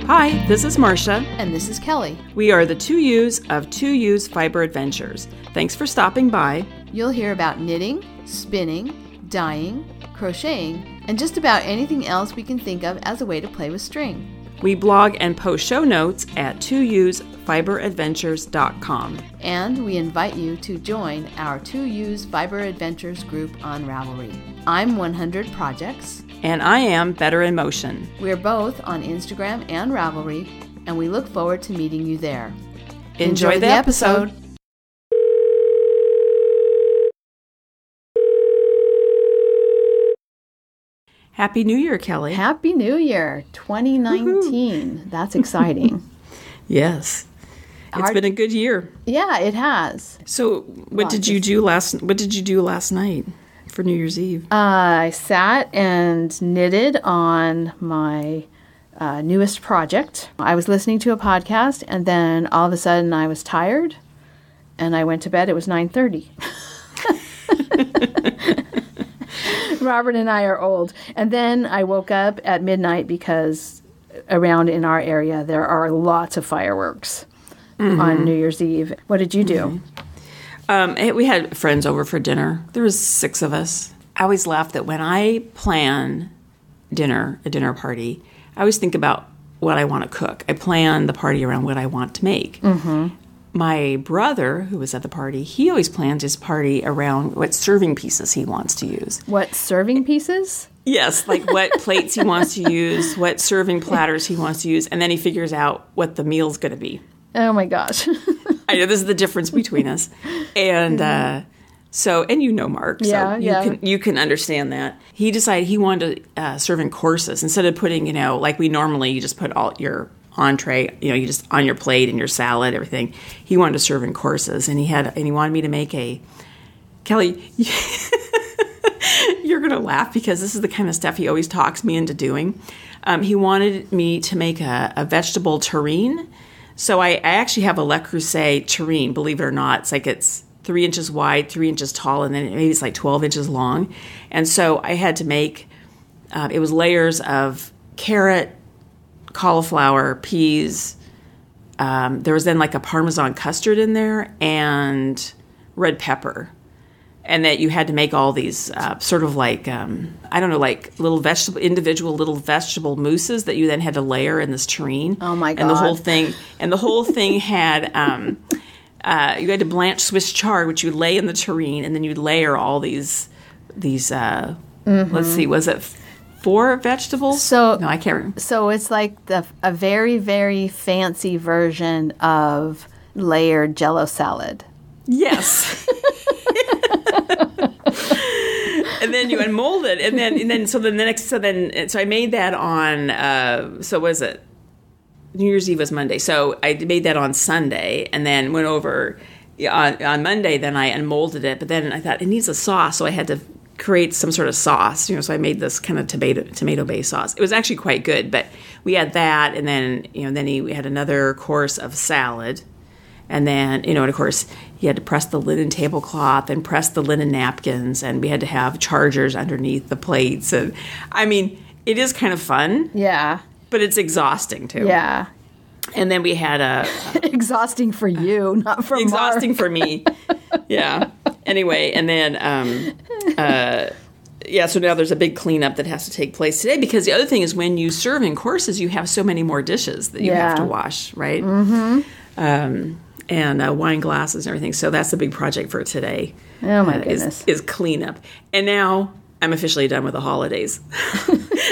Hi, this is Marsha. And this is Kelly. We are the 2U's of 2U's Fiber Adventures. Thanks for stopping by. You'll hear about knitting, spinning, dyeing, crocheting, and just about anything else we can think of as a way to play with string. We blog and post show notes at 2usfiberadventures.com. And we invite you to join our 2U's Fiber Adventures group on Ravelry. I'm 100 Projects. And I am Better in Motion. We're both on Instagram and Ravelry, and we look forward to meeting you there. Enjoy the episode. Happy New Year, Kelly. Happy New Year, 2019. Woo-hoo. That's exciting. Yes. It's been a good year. Yeah, it has. So, what did you do last night for New Year's Eve? I sat and knitted on my newest project. I was listening to a podcast, and then all of a sudden I was tired, and I went to bed. It was 9:30. Robert and I are old. And then I woke up at midnight because around in our area there are lots of fireworks on New Year's Eve. What did you do? We had friends over for dinner. There was 6 of us. I always laugh that when I plan a dinner party, I always think about what I want to cook. I plan the party around what I want to make. Mm-hmm. My brother, who was at the party, he always plans his party around what serving pieces he wants to use. What, serving pieces? Yes, like what plates he wants to use, what serving platters he wants to use, and then he figures out what the meal's going to be. Oh, my gosh. I know this is the difference between us. And and you know Mark, so you can understand that. He decided he wanted to serve in courses instead of putting, like we normally, you just put all your entree, you just on your plate and your salad, everything. He wanted to serve in courses, and he wanted me to make Kelly, you're going to laugh because this is the kind of stuff he always talks me into doing. He wanted me to make a vegetable terrine. So I actually have a Le Creuset terrine, believe it or not. It's 3 inches wide, 3 inches tall, and then maybe it's like 12 inches long. And so I had to make, it was layers of carrot, cauliflower, peas. There was then like a Parmesan custard in there and red pepper. And that you had to make all these sort of like, like individual little vegetable mousses that you then had to layer in this terrine. Oh my God. And the whole thing had, you had to blanch Swiss chard, which you lay in the terrine, and then you'd layer all these let's see, was it 4 vegetables? No, I can't remember. So it's like a very, very fancy version of layered Jell-O salad. Yes. And then you unmold it, so I made that on. So was it New Year's Eve was Monday? So I made that on Sunday, and then went over on Monday. Then I unmolded it, but then I thought it needs a sauce, so I had to create some sort of sauce. So I made this kind of tomato-based sauce. It was actually quite good, but we had that, and then we had another course of salad. And then, and of course, he had to press the linen tablecloth and press the linen napkins, and we had to have chargers underneath the plates. And it is kind of fun. Yeah. But it's exhausting, too. Yeah. And then we had exhausting for you, not for exhausting Mark. For me. Yeah. Anyway, and then... so now there's a big cleanup that has to take place today, because the other thing is when you serve in courses, you have so many more dishes that you have to wash, right? Mm-hmm. And wine glasses and everything. So that's the big project for today. Oh, my goodness. Is cleanup. And now I'm officially done with the holidays.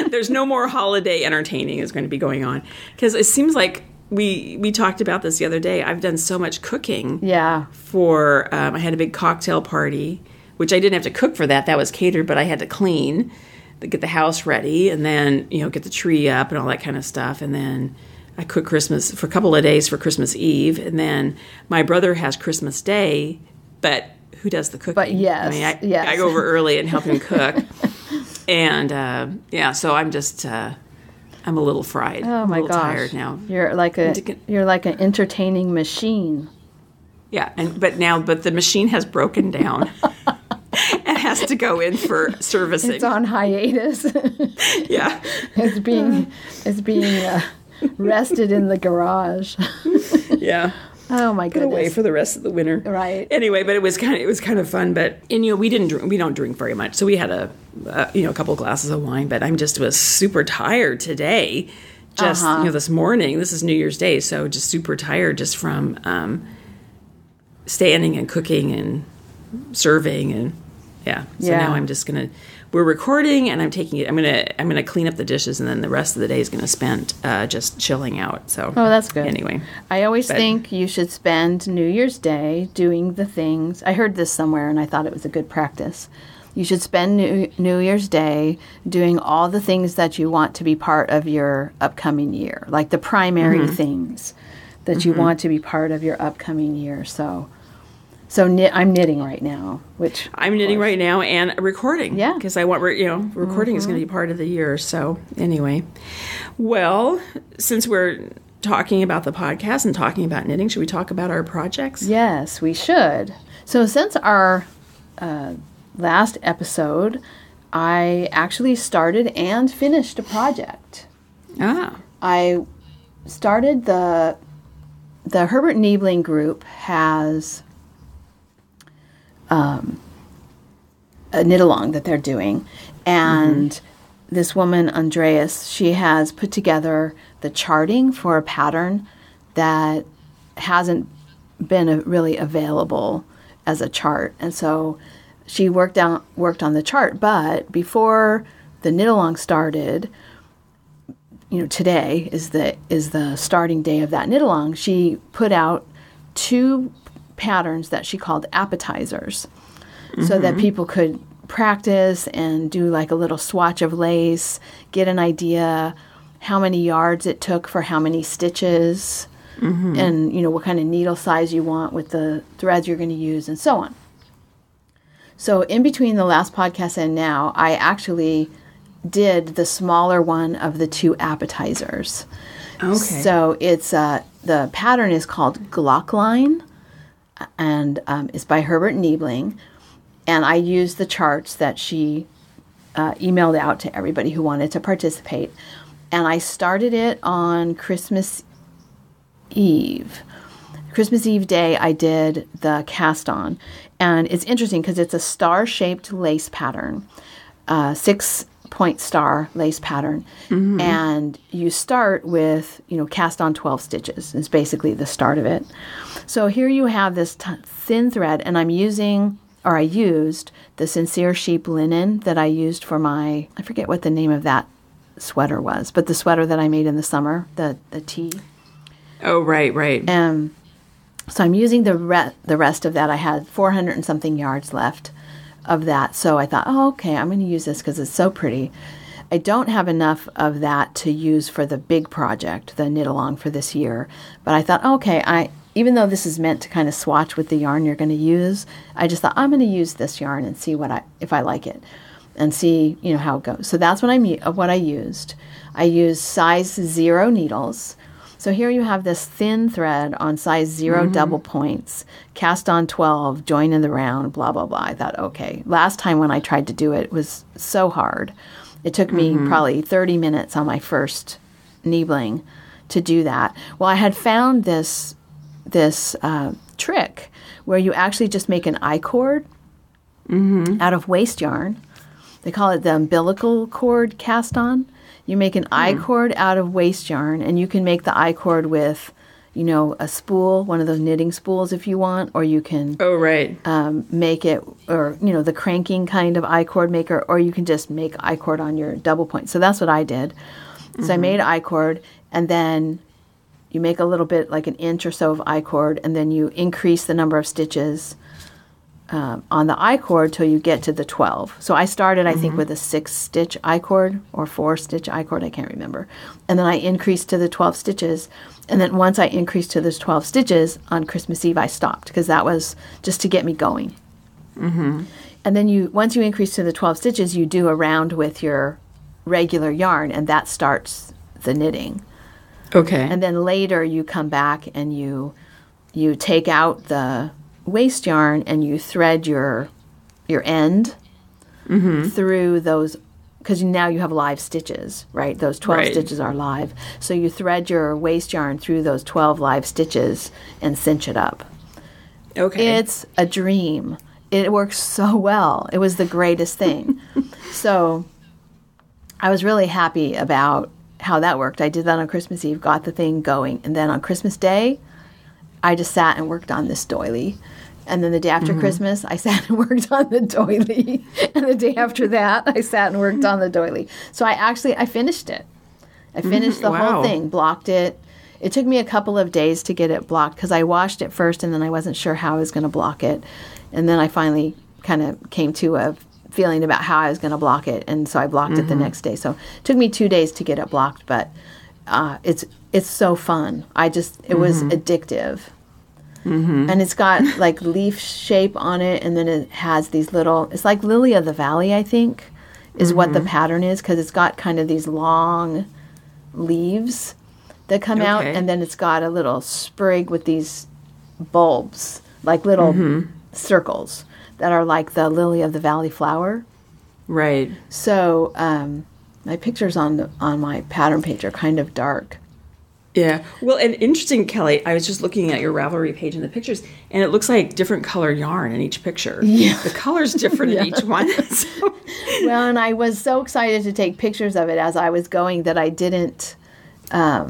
There's no more holiday entertaining is going to be going on. Because it seems like we talked about this the other day. I've done so much cooking. Yeah. I had a big cocktail party, which I didn't have to cook for that. That was catered, but I had to clean, to get the house ready, and then, get the tree up and all that kind of stuff. And then I cooked Christmas for a couple of days for Christmas Eve, and then my brother has Christmas Day, but who does the cooking? But yes, I go over early and help him cook, and so I'm just I'm a little fried. Oh my gosh, tired now. You're like an entertaining machine. Yeah, but the machine has broken down. And has to go in for servicing. It's on hiatus. Yeah. It's being rested in the garage. Yeah. Oh my Put goodness. away for the rest of the winter. Right. Anyway, but it was kind of fun. But we don't drink very much, so we had a couple glasses of wine. But was super tired today. Just this morning. This is New Year's Day, so just super tired just from standing and cooking and serving and yeah. So now I'm just we're recording and I'm gonna clean up the dishes and then the rest of the day is gonna spend just chilling out. So that's good. Anyway, I always think you should spend New Year's Day doing the things. I heard this somewhere and I thought it was a good practice. You should spend New Year's Day doing all the things that you want to be part of your upcoming year, like the primary things that you want to be part of your upcoming year. So I'm knitting right now, which I'm knitting right now and recording. Yeah, because I want recording is going to be part of the year. So anyway, well, since we're talking about the podcast and talking about knitting, should we talk about our projects? Yes, we should. So since our last episode, I actually started and finished a project. I started the Herbert Niebling group has a knit-along that they're doing, and this woman, Andreas, she has put together the charting for a pattern that hasn't been really available as a chart, and so she worked on the chart, but before the knit-along started, today is the starting day of that knit-along, she put out 2 patterns that she called appetizers so that people could practice and do like a little swatch of lace, get an idea how many yards it took for how many stitches, and what kind of needle size you want with the threads you're going to use and so on. So in between the last podcast and now, I actually did the smaller one of the 2 appetizers. Okay. So it's the pattern is called Glock Line, and it's by Herbert Niebling. And I used the charts that she emailed out to everybody who wanted to participate. And I started it on Christmas Eve. Christmas Eve day, I did the cast on. And it's interesting because it's a star-shaped lace pattern, 6-point star lace pattern. And you start with, cast on 12 stitches is basically the start of it. So here you have this thin thread, and I used the Sincere Sheep linen that I used for I forget what the name of that sweater was, but the sweater that I made in the summer, the tee. Oh, right. So I'm using the rest of that. I had 400 and something yards left of that. So I thought, okay, I'm going to use this because it's so pretty. I don't have enough of that to use for the big project, the knit-along for this year. But I thought, okay, even though this is meant to kind of swatch with the yarn you're going to use, I just thought I'm going to use this yarn and see if I like it, and see how it goes. So that's what I used. I used size 0 needles. So here you have this thin thread on size 0 double points, cast on 12, join in the round, blah, blah, blah. I thought, okay. Last time when I tried to do it, it was so hard. It took me probably 30 minutes on my first Niebling to do that. Well, I had found this trick where you actually just make an I-cord out of waste yarn. They call it the umbilical cord cast on. You make an I-cord out of waste yarn, and you can make the I-cord with, a spool, one of those knitting spools if you want, or you can make it, or, the cranking kind of I-cord maker, or you can just make I-cord on your double point. So that's what I did. So I made I-cord, and then you make a little bit, like an inch or so of I-cord, and then you increase the number of stitches on the I-cord till you get to the 12. So I started, I think, with a 6-stitch I-cord or 4-stitch I-cord, I can't remember. And then I increased to the 12 stitches. And then once I increased to those 12 stitches, on Christmas Eve I stopped because that was just to get me going. And then once you increase to the 12 stitches, you do a round with your regular yarn, and that starts the knitting. Okay. And then later you come back and you take out the waste yarn and you thread your end through those because now you have live stitches, right? Those 12 stitches are live. So you thread your waste yarn through those 12 live stitches and cinch it up. Okay. It's a dream. It works so well. It was the greatest thing. So I was really happy about how that worked. I did that on Christmas Eve, got the thing going. And then on Christmas Day, I just sat and worked on this doily. And then the day after Christmas, I sat and worked on the doily. And the day after that, I sat and worked on the doily. So I finished it. I finished the whole thing, blocked it. It took me a couple of days to get it blocked because I washed it first and then I wasn't sure how I was going to block it. And then I finally kind of came to a feeling about how I was going to block it. And so I blocked it the next day. So it took me 2 days to get it blocked, but it's so fun. It was addictive. And it's got like leaf shape on it, and then it has these little, it's like Lily of the Valley, I think, is what the pattern is, because it's got kind of these long leaves that come out, and then it's got a little sprig with these bulbs, like little circles that are like the Lily of the Valley flower. Right. So my pictures on my pattern page are kind of dark. Yeah. Well, and interesting, Kelly, I was just looking at your Ravelry page and the pictures, and it looks like different color yarn in each picture. Yeah. The color's different in each one. So. Well, and I was so excited to take pictures of it as I was going that I didn't, I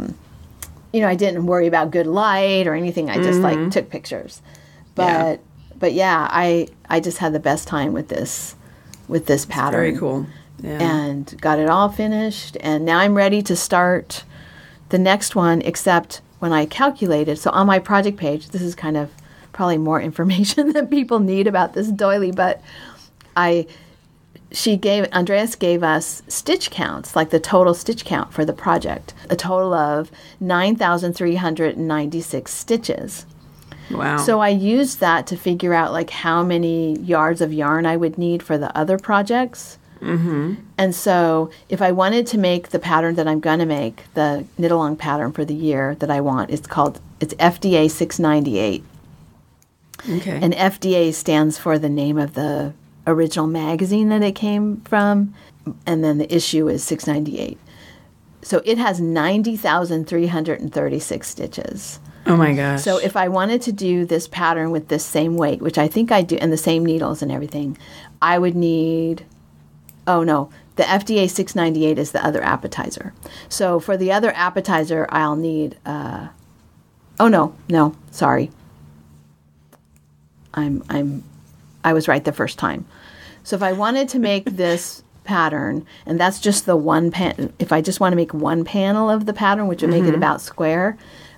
didn't worry about good light or anything. I just took pictures. But yeah, I just had the best time with this pattern. Very cool. Yeah. And got it all finished, and now I'm ready to start the next one, except when I calculated, so on my project page, this is kind of probably more information than people need about this doily, but Andreas gave us stitch counts, like the total stitch count for the project, a total of 9,396 stitches. Wow. So I used that to figure out like how many yards of yarn I would need for the other projects. And so if I wanted to make the pattern that I'm going to make, the knit-along pattern for the year that I want, it's FDA 698. Okay. And FDA stands for the name of the original magazine that it came from, and then the issue is 698. So it has 90,336 stitches. Oh my gosh. So if I wanted to do this pattern with this same weight, which I think I do, and the same needles and everything, I would need... Oh, no. The FDA 698 is the other appetizer. So for the other appetizer, I'll need... sorry. I was right the first time. So if I wanted to make this pattern, and that's just the one if I just want to make one panel of the pattern, which would make it about square,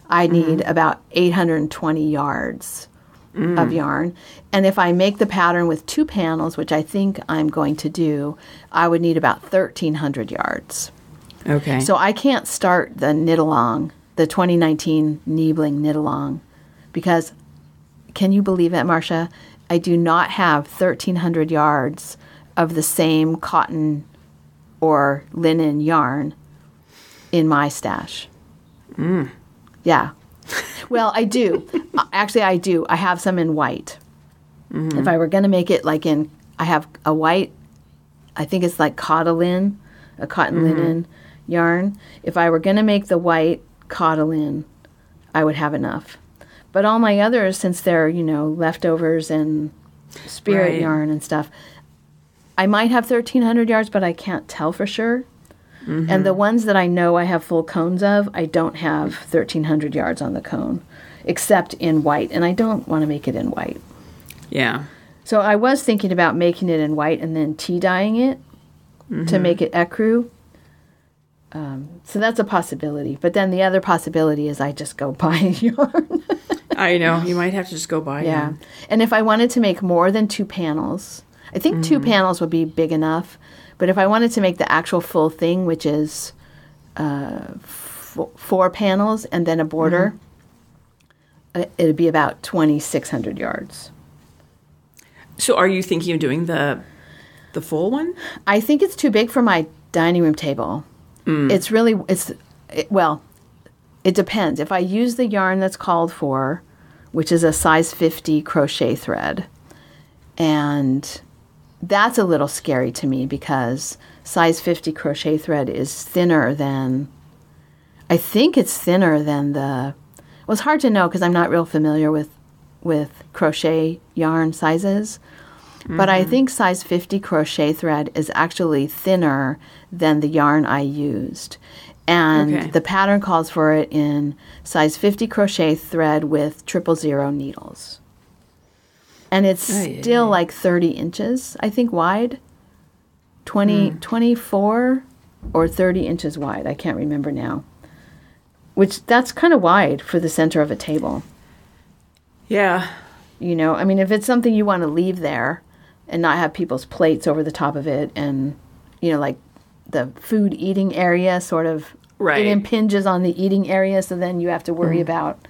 I need about 820 yards of yarn. And if I make the pattern with 2 panels, which I think I'm going to do, I would need about 1,300 yards. Okay. So I can't start the knit-along, the 2019 Niebling knit-along, because, can you believe it, Marsha? I do not have 1,300 yards of the same cotton or linen yarn in my stash. Yeah. Well, I do. Actually, I do. I have some in white. If I were going to make it like I have a white, I think it's like cotton linen yarn. If I were going to make the white cotton, I would have enough. But all my others, since they're, leftovers and spirit yarn and stuff, I might have 1,300 yards, but I can't tell for sure. And the ones that I know I have full cones of, I don't have 1,300 yards on the cone, except in white. And I don't want to make it in white. Yeah. So I was thinking about making it in white and then tea dyeing it to make it ecru. So that's a possibility. But then the other possibility is I just go buy yarn. I know. You might have to just go buy yarn. And if I wanted to make more than 2 panels, I think 2 panels would be big enough. But if I wanted to make the actual full thing, which is 4 panels and then a border, it would be about 2,600 yards. So are you thinking of doing the full one? I think it's too big for my dining room table. It depends. If I use the yarn that's called for, which is a size 50 crochet thread, and that's a little scary to me because size 50 crochet thread is thinner than, I think it's thinner than well, it's hard to know because I'm not real familiar with crochet yarn sizes. But I think size 50 crochet thread is actually thinner than the yarn I used. And the pattern calls for it in size 50 crochet thread with 000 needles. And it's still like 30 inches, I think, wide. 24 or 30 inches wide. I can't remember now. Which, that's kind of wide for the center of a table. Yeah. You know, I mean, if it's something you want to leave there and not have people's plates over the top of it and, you know, like the food eating area sort of, it impinges on the eating area, so then you have to worry about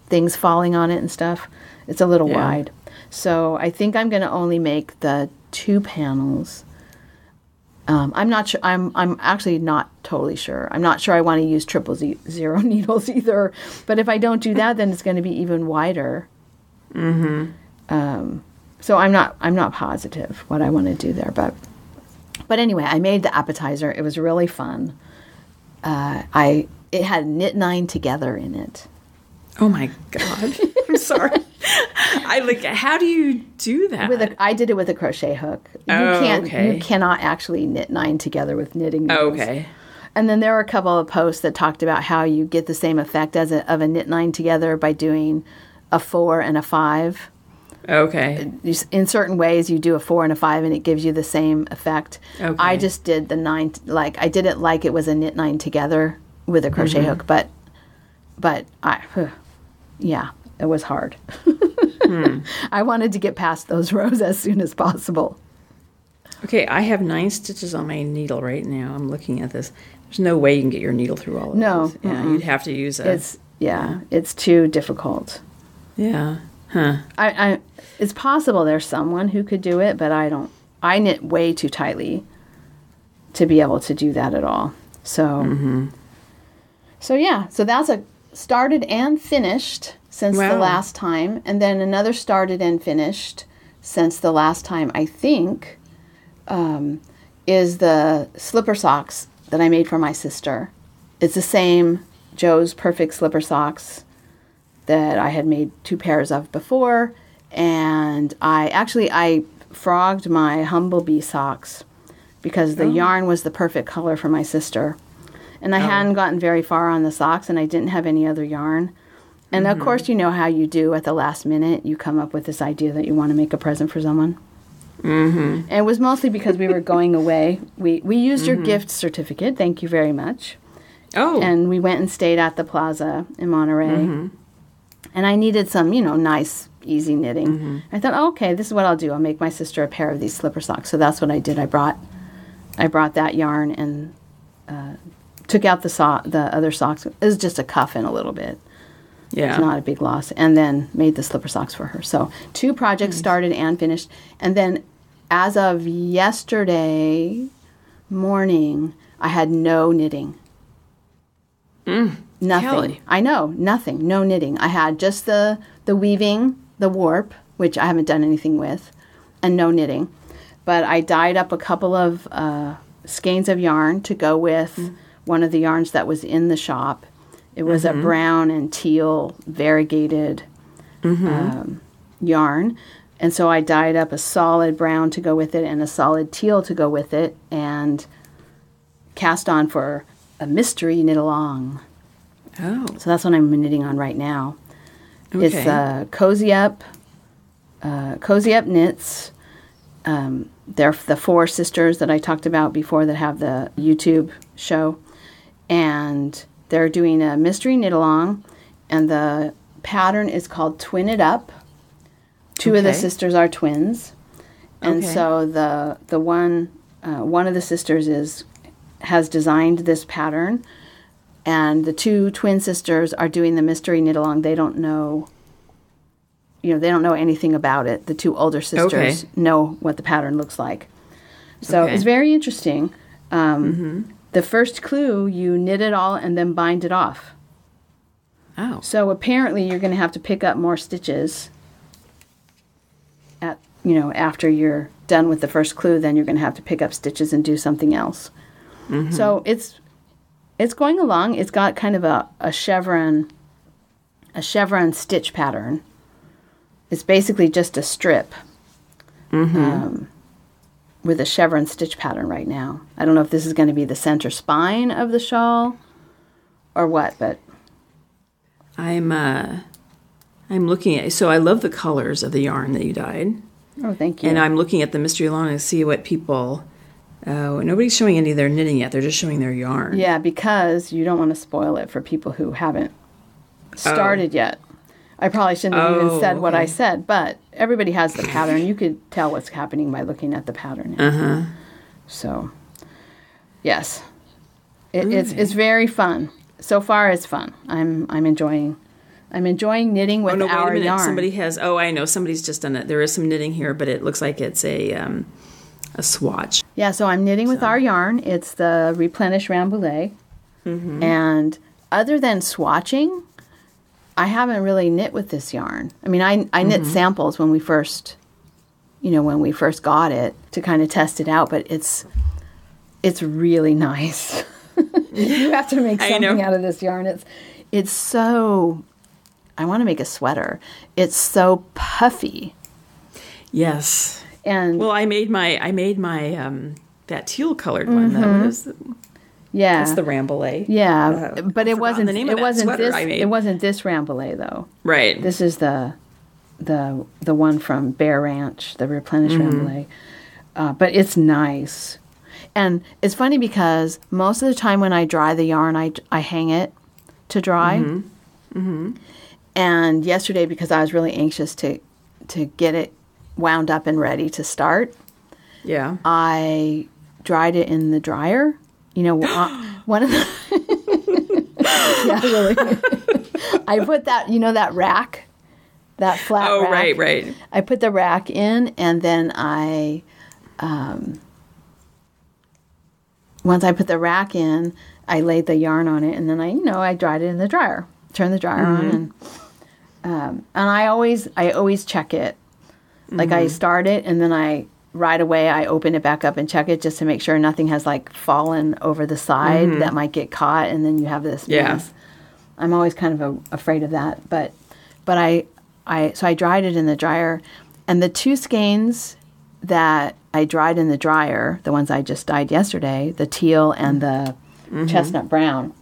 things falling on it and stuff. It's a little wide. So I think I'm going to only make the 2 panels. I'm not sure. I'm actually not totally sure. I'm not sure I want to use 000 needles either. But if I don't do that, then it's going to be even wider. So I'm not positive what I want to do there. But anyway, I made the appetizer. It was really fun. It had knit 9 together in it. Oh my God! I'm sorry. How do you do that? I did it with a crochet hook. You cannot actually knit 9 together with knitting needles. Okay. And then there were a couple of posts that talked about how you get the same effect of a knit 9 together by doing a 4 and a 5. Okay. In certain ways, you do a 4 and a 5, and it gives you the same effect. Okay. I just did the 9, I did it like it was a knit 9 together with a crochet hook, but it was hard. I wanted to get past those rows as soon as possible. Okay, I have 9 stitches on my needle right now. I'm looking at this. There's no way you can get your needle through all of this. No. Yeah, you'd have to use it's too difficult. Yeah. Huh. It's possible there's someone who could do it, but I don't. I knit way too tightly to be able to do that at all. So, so that's a started and finished since the last time, and then another started and finished since the last time, I think, is the slipper socks that I made for my sister. It's the same Joe's Perfect slipper socks that I had made 2 pairs of before, and I frogged my Humblebee socks because the yarn was the perfect color for my sister. And I hadn't gotten very far on the socks, and I didn't have any other yarn. And of course, you know how you do at the last minute. You come up with this idea that you want to make a present for someone. And it was mostly because we were going away. We used your gift certificate. Thank you very much. Oh. And we went and stayed at the Plaza in Monterey. And I needed some, nice, easy knitting. I thought, okay, this is what I'll do. I'll make my sister a pair of these slipper socks. So that's what I did. I brought that yarn and took out the other socks. It was just a cuff in a little bit. Yeah. It's not a big loss. And then made the slipper socks for her. So 2 projects started and finished. And then as of yesterday morning, I had no knitting. Nothing. Kelly. I know, nothing. No knitting. I had just the weaving, the warp, which I haven't done anything with, and no knitting. But I dyed up a couple of skeins of yarn to go with one of the yarns that was in the shop. It was a brown and teal variegated yarn. And so I dyed up a solid brown to go with it and a solid teal to go with it and cast on for a mystery knit-along. Oh. So that's what I'm knitting on right now. Okay. It's Cozy Up Knits. They're the 4 sisters that I talked about before that have the YouTube show. And they're doing a mystery knit-along, and the pattern is called Twin It Up. 2 of the sisters are twins. And so the one of the sisters has designed this pattern, and the 2 twin sisters are doing the mystery knit-along. They don't know, they don't know anything about it. The 2 older sisters know what the pattern looks like. So it's very interesting. The first clue, you knit it all and then bind it off. Oh. So apparently you're going to have to pick up more stitches after you're done with the first clue, then you're going to have to pick up stitches and do something else. Mm-hmm. So it's going along. It's got kind of a chevron stitch pattern. It's basically just a strip with a chevron stitch pattern right now. I don't know if this is going to be the center spine of the shawl or what, but I'm looking at. So I love the colors of the yarn that you dyed. Oh, thank you. And I'm looking at the mystery lawn to see what people. Nobody's showing any of their knitting yet. They're just showing their yarn. Yeah, because you don't want to spoil it for people who haven't started yet. I probably shouldn't have even said what I said, but everybody has the pattern. You could tell what's happening by looking at the pattern. So, yes, it's very fun. So far, it's fun. I'm enjoying knitting with wait our a minute. yarn. Somebody has. Oh, I know. Somebody's just done it. There is some knitting here, but it looks like it's a swatch. Yeah, so I'm knitting with our yarn. It's the Replenish Rambouillet. And other than swatching, I haven't really knit with this yarn. I mean, I knit samples when we first got it to kind of test it out, but it's really nice. You have to make something out of this yarn. It's so, I want to make a sweater. It's so puffy. Yes. And well, I made my that teal colored one. That was that's the Rambouillet. Yeah, but it wasn't the name it of wasn't sweater this I made. it wasn't this Rambouillet though. Right. This is the one from Bear Ranch, the Replenish Rambouillet. But it's nice. And it's funny because most of the time when I dry the yarn, I hang it to dry. And yesterday, because I was really anxious to get it wound up and ready to start, I dried it in the dryer. You know, one of the yeah, really. I put that, that rack, that flat rack. Right. I put the rack in, and then once I put the rack in, I laid the yarn on it, and then I dried it in the dryer. Turned the dryer on, and I always check it. Like I start it, and then right away I open it back up and check it just to make sure nothing has like fallen over the side that might get caught, and then you have this mess. I'm always kind of afraid of that, but I dried it in the dryer, and the two skeins that I dried in the dryer, the ones I just dyed yesterday, the teal and the chestnut brown,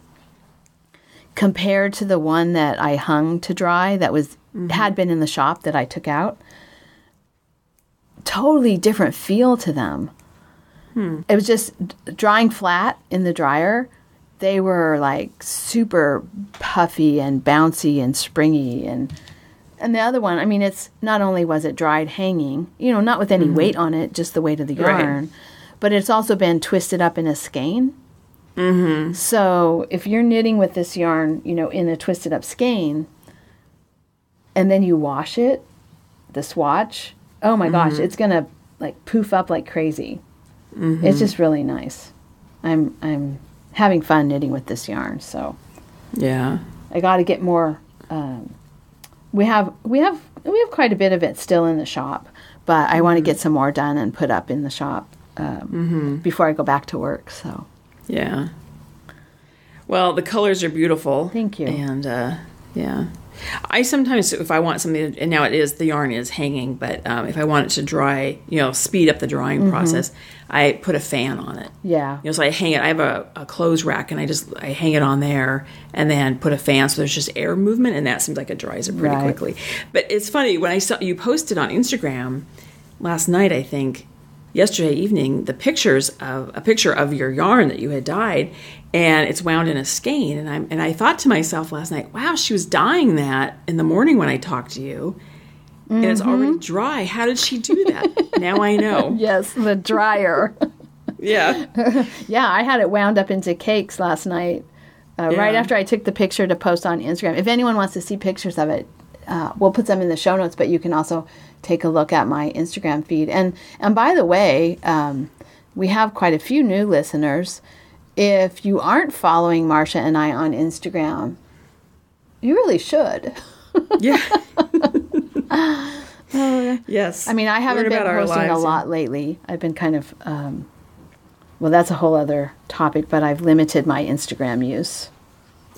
compared to the one that I hung to dry that was had been in the shop that I took out, totally different feel to them. It was just drying flat in the dryer. They were like super puffy and bouncy and springy, and the other one, I mean, it's not only was it dried hanging, not with any weight on it, just the weight of the yarn, but it's also been twisted up in a skein. So if you're knitting with this yarn, in a twisted up skein, and then you wash it, the swatch, oh my gosh, it's gonna like poof up like crazy. It's just really nice. I'm having fun knitting with this yarn. So yeah, I got to get more. We have quite a bit of it still in the shop, but I want to get some more done and put up in the shop before I go back to work. So yeah. Well, the colors are beautiful. Thank you. And I sometimes, if I want something, and now the yarn is hanging, but if I want it to dry, speed up the drying process, I put a fan on it. Yeah. So I hang it. I have a clothes rack, and I hang it on there, and then put a fan, so there's just air movement, and that seems like it dries it pretty quickly. But it's funny, when I saw you posted on Instagram last night, I think, yesterday evening, a picture of your yarn that you had dyed, and it's wound in a skein, and I thought to myself last night, wow, she was dyeing that in the morning when I talked to you, and it's already dry. How did she do that? Now I know. Yes, the dryer. Yeah. Yeah, I had it wound up into cakes last night, right after I took the picture to post on Instagram. If anyone wants to see pictures of it, we'll put them in the show notes, but you can also take a look at my Instagram feed. And by the way, we have quite a few new listeners. If you aren't following Marsha and I on Instagram, you really should. Yeah. Yes. I mean, I haven't Learn been about our posting a lives, lot lately. I've been kind of, well, that's a whole other topic, but I've limited my Instagram use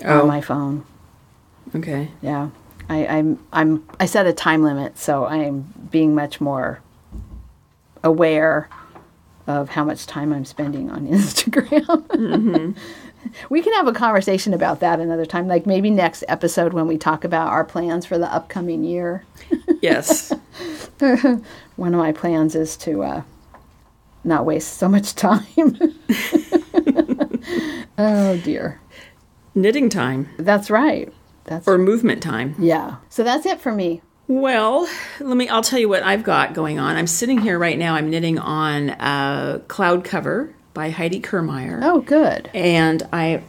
on my phone. Okay. Yeah. I set a time limit, so I'm being much more aware of how much time I'm spending on Instagram. Mm-hmm. We can have a conversation about that another time, like maybe next episode when we talk about our plans for the upcoming year. Yes. One of my plans is to not waste so much time. Oh, dear. Knitting time. That's right. Or movement time. Yeah. So that's it for me. Well, I'll tell you what I've got going on. I'm sitting here right now. I'm knitting on Cloud Cover by Heidi Kirrmaier. Oh, good. And I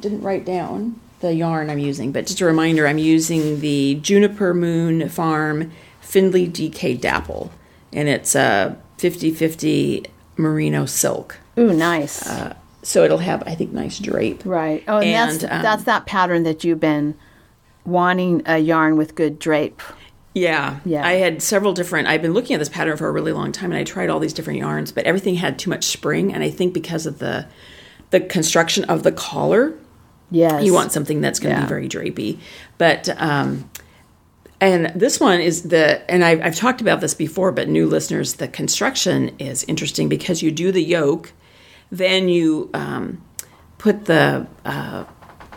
didn't write down the yarn I'm using, but just a reminder, I'm using the Juniper Moon Farm Findley DK Dapple, and it's a 50/50 merino silk. Ooh, nice. So it'll have, I think, nice drape. Right. Oh, and that's that pattern that you've been wanting a yarn with good drape. Yeah. I had several different, I've been looking at this pattern for a really long time, and I tried all these different yarns, but everything had too much spring, and I think because of the construction of the collar, yes, you want something that's going to be very drapey. But, and this one is and I've talked about this before, but new listeners, the construction is interesting because you do the yoke, then you put the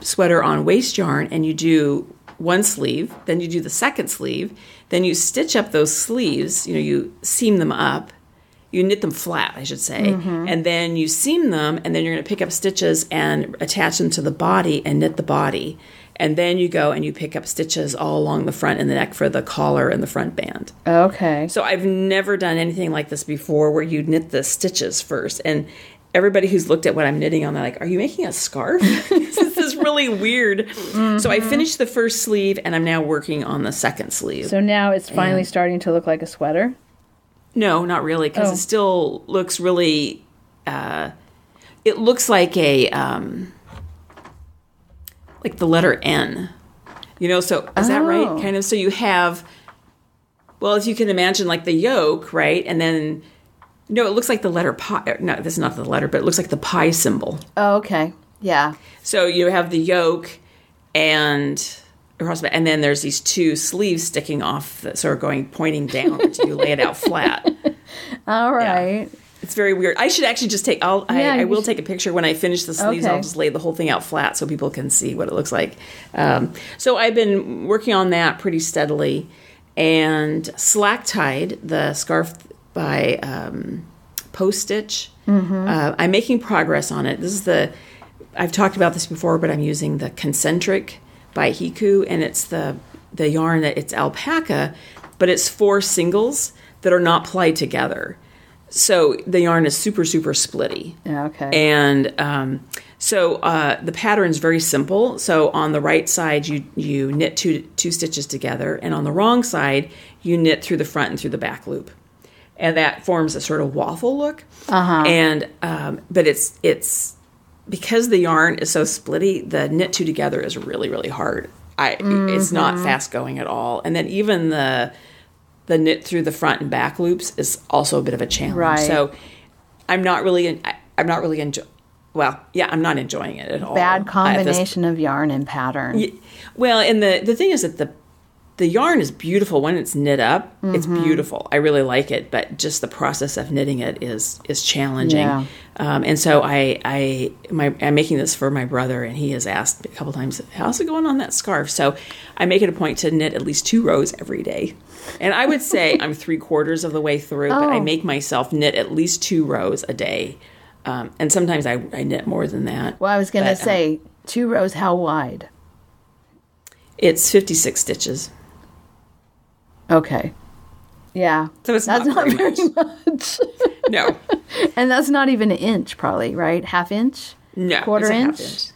sweater on waist yarn, and you do one sleeve, then you do the second sleeve, then you stitch up those sleeves, you seam them up, you knit them flat, I should say, and then you seam them, and then you're going to pick up stitches and attach them to the body and knit the body. And then you go and you pick up stitches all along the front and the neck for the collar and the front band. Okay. So I've never done anything like this before where you knit the stitches first. And everybody who's looked at what I'm knitting on, they're like, are you making a scarf? This is really weird. Mm-hmm. So I finished the first sleeve, and I'm now working on the second sleeve. So now it's finally starting to look like a sweater? No, not really, because it still looks really, it looks like a, like the letter N. So is that right? Kind of, so you have, well, if you can imagine like the yoke, right? And then, no, it looks like the letter pi. No, this is not the letter, but it looks like the pi symbol. Oh, okay. Yeah. So you have the yoke and then there's these two sleeves sticking off, sort of pointing down until you lay it out flat. All right. Yeah. It's very weird. I should actually just take, I will take a picture when I finish the sleeves. Okay. I'll just lay the whole thing out flat so people can see what it looks like. So I've been working on that pretty steadily, and slack tied the scarf by Poststitch. Mm-hmm. I'm making progress on it. I've talked about this before, but I'm using the Concentric by Hikoo, and it's the yarn that it's alpaca, but it's 4 singles that are not plied together. So the yarn is super, super splitty. Yeah, okay. And so the pattern's very simple. So on the right side, you knit two stitches together, and on the wrong side, you knit through the front and through the back loop. And that forms a sort of waffle look. Uh-huh. And but it's because the yarn is so splitty, the knit two together is really, really hard. It's not fast going at all. And then even the knit through the front and back loops is also a bit of a challenge. Right. So I'm not really enjoying. Well, yeah, I'm not enjoying it at all. Bad combination of yarn and pattern. Well, and the thing is that the yarn is beautiful when it's knit up. Mm-hmm. It's beautiful. I really like it, but just the process of knitting it is challenging. Yeah. And so I'm making this for my brother, and he has asked a couple times, how's it going on that scarf? So I make it a point to knit at least 2 rows every day. And I would say I'm 3/4 of the way through, but I make myself knit at least 2 rows a day. And sometimes I knit more than that. Well, I was going to say, 2 rows, how wide? It's 56 stitches. Okay. Yeah. So it's that's not very much. No. And that's not even an inch, probably, right? ½ inch? No. Quarter inch? Half inch?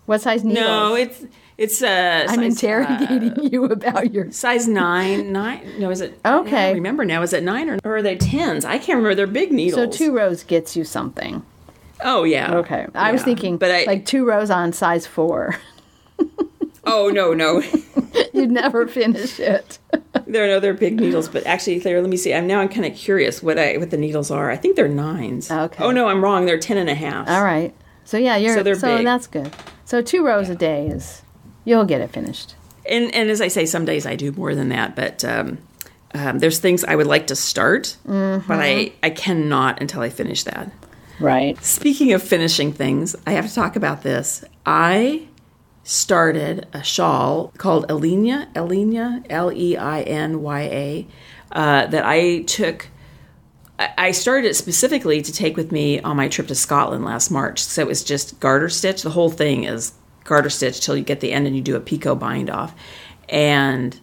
What size needles? No, it's I'm interrogating you about your size 9. No, is it? Okay. I don't remember now. Is it 9 or are they 10s? I can't remember. They're big needles. So 2 rows gets you something. Oh yeah. Okay. I was thinking, but like 2 rows on size 4. Oh no. You'd never finish it. They're big needles, but actually, Claire, let me see. I'm kind of curious what the needles are. I think they're 9s. Okay. Oh no, I'm wrong. They're 10.5. All right. So yeah, they're big. That's good. So 2 rows a day you'll get it finished. And as I say, some days I do more than that, but there's things I would like to start, but I cannot until I finish that. Right. Speaking of finishing things, I have to talk about this. I started a shawl called Elinya, Leinya, that I took. I started it specifically to take with me on my trip to Scotland last March. So it was just garter stitch. The whole thing is garter stitch till you get the end and you do a picot bind off. And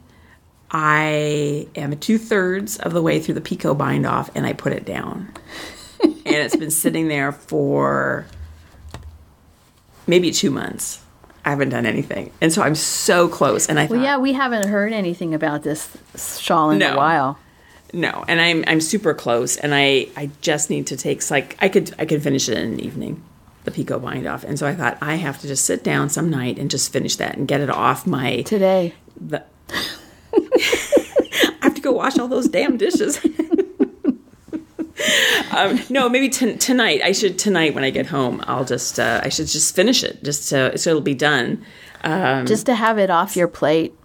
I am 2/3 of the way through the picot bind off, and I put it down. And it's been sitting there for maybe 2 months. I haven't done anything. And so I'm so close. And I thought, yeah, we haven't heard anything about this shawl in a while. No, and I'm super close, and I just need to take, I could finish it in an evening, the picot bind off. And so I thought, I have to just sit down some night and just finish that and get it off my... Today. I have to go wash all those damn dishes. No, maybe tonight. Tonight when I get home, I should just finish it, so it'll be done. Just to have it off your plate.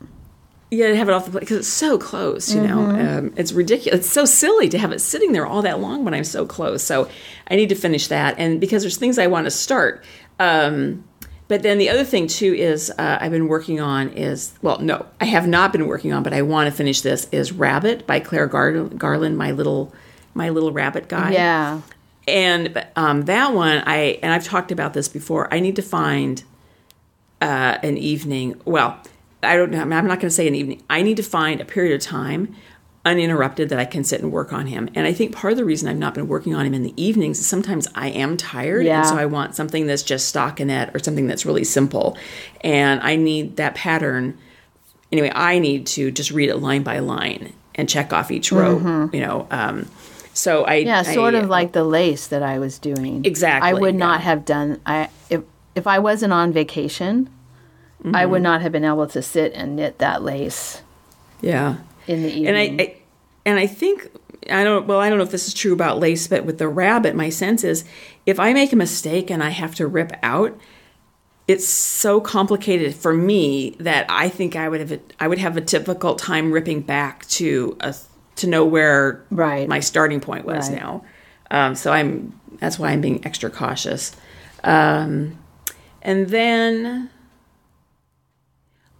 Yeah, to have it off the plate, because it's so close, you know. It's ridiculous. It's so silly to have it sitting there all that long when I'm so close. So I need to finish that, and because there's things I want to start. But then the other thing, too, is I've been working on I have not been working on, but I want to finish this, is Rabbit by Claire Garland, my little rabbit guy. Yeah. And that one, I've talked about this before, I need to find an evening, I don't know, I'm not going to say an evening. I need to find a period of time, uninterrupted, that I can sit and work on him. And I think part of the reason I've not been working on him in the evenings is sometimes I am tired, and so I want something that's just stockinette or something that's really simple. And I need that pattern. Anyway, I need to just read it line by line and check off each row, you know. So sort of like the lace that I was doing. Exactly. I would not have done. If I wasn't on vacation, I would not have been able to sit and knit that lace. Yeah. In the evening. And I think I don't know if this is true about lace, but with the Rabbit, my sense is if I make a mistake and I have to rip out, it's so complicated for me that I think I would have a difficult time ripping back to know where my starting point was now. So that's why I'm being extra cautious. And then,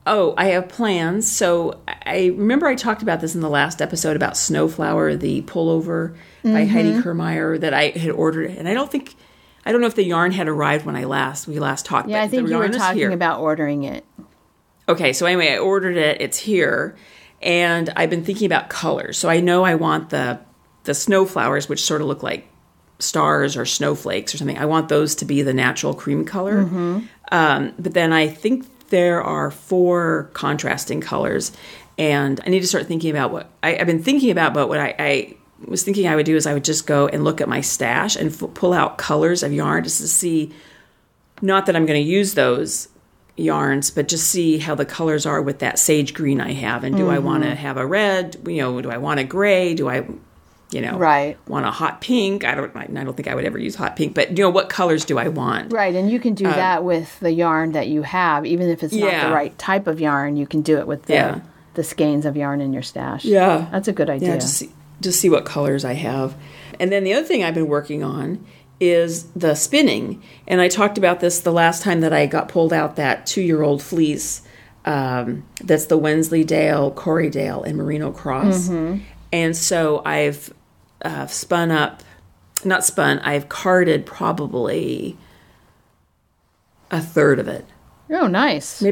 I have plans. So I remember I talked about this in the last episode about SnowFlower, the pullover by Heidi Kirrmaier that I had ordered. And I don't know if the yarn had arrived when we last talked. Yeah, but I think you were talking about ordering it. Okay, so anyway, I ordered it. It's here. And I've been thinking about colors. So I know I want the SnowFlowers, which sort of look like stars or snowflakes or something. I want those to be the natural cream color. But then I think there are 4 contrasting colors. And I need to start thinking about what I've been thinking about, but what I was thinking I would do is I would just go and look at my stash and pull out colors of yarn just to see, not that I'm going to use those yarns, but just see how the colors are with that sage green I have. And do I want to have a red? You know, do I want a gray? Do I, want a hot pink? I don't think I would ever use hot pink, but what colors do I want? Right, and you can do that with the yarn that you have, even if it's not the right type of yarn. You can do it with the skeins of yarn in your stash. Yeah, that's a good idea. Yeah, just see what colors I have. And then the other thing I've been working on is the spinning. And I talked about this the last time that I got pulled out that 2-year-old fleece. That's the Wensleydale, Corriedale, and Merino cross. And so I've I've carded probably a third of it. Oh, nice.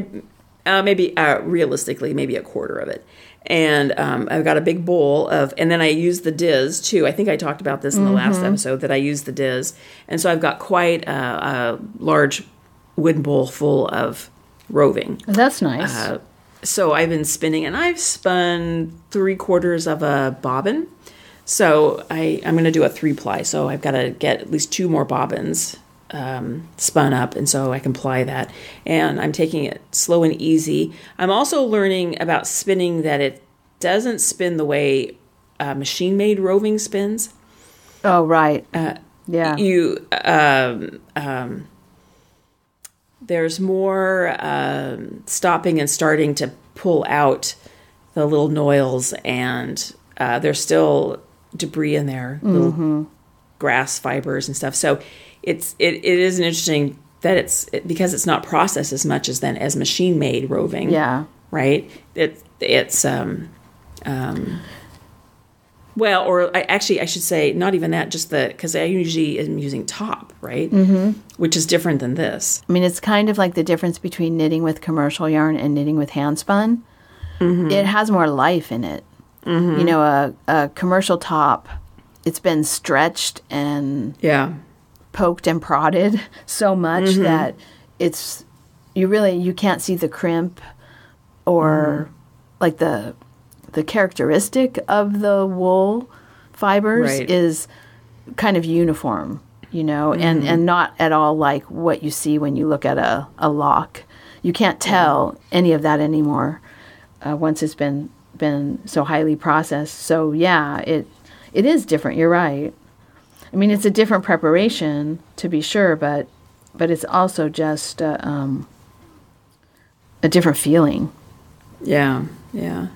Maybe realistically, maybe a quarter of it. And I've got a big bowl and then I use the Diz too. I think I talked about this in the last episode that I use the Diz. And so I've got quite a large wooden bowl full of roving. That's nice. So I've been spinning, and I've spun 3/4 of a bobbin. So I'm going to do a 3-ply. So I've got to get at least 2 more bobbins spun up, and so I can ply that. And I'm taking it slow and easy. I'm also learning about spinning that it doesn't spin the way machine-made roving spins. Oh, right. Yeah. There's more stopping and starting to pull out the little noils, and there's still debris in there, little grass fibers and stuff. So it is an interesting that because it's not processed as much as machine made roving. Yeah. Right. It's well, or I should say not even that, just because I usually am using top, right? Mm-hmm. Which is different than this. I mean, it's kind of like the difference between knitting with commercial yarn and knitting with hand spun. Mm-hmm. It has more life in it. Mm-hmm. You know, a commercial top, it's been stretched and poked and prodded so much that you can't see the crimp or like the characteristic of the wool fibers is kind of uniform, you know, and not at all like what you see when you look at a lock. You can't tell any of that anymore once it's been so highly processed. So yeah, it is different. You're right. I mean, it's a different preparation to be sure, but it's also just a different feeling. Yeah, yeah.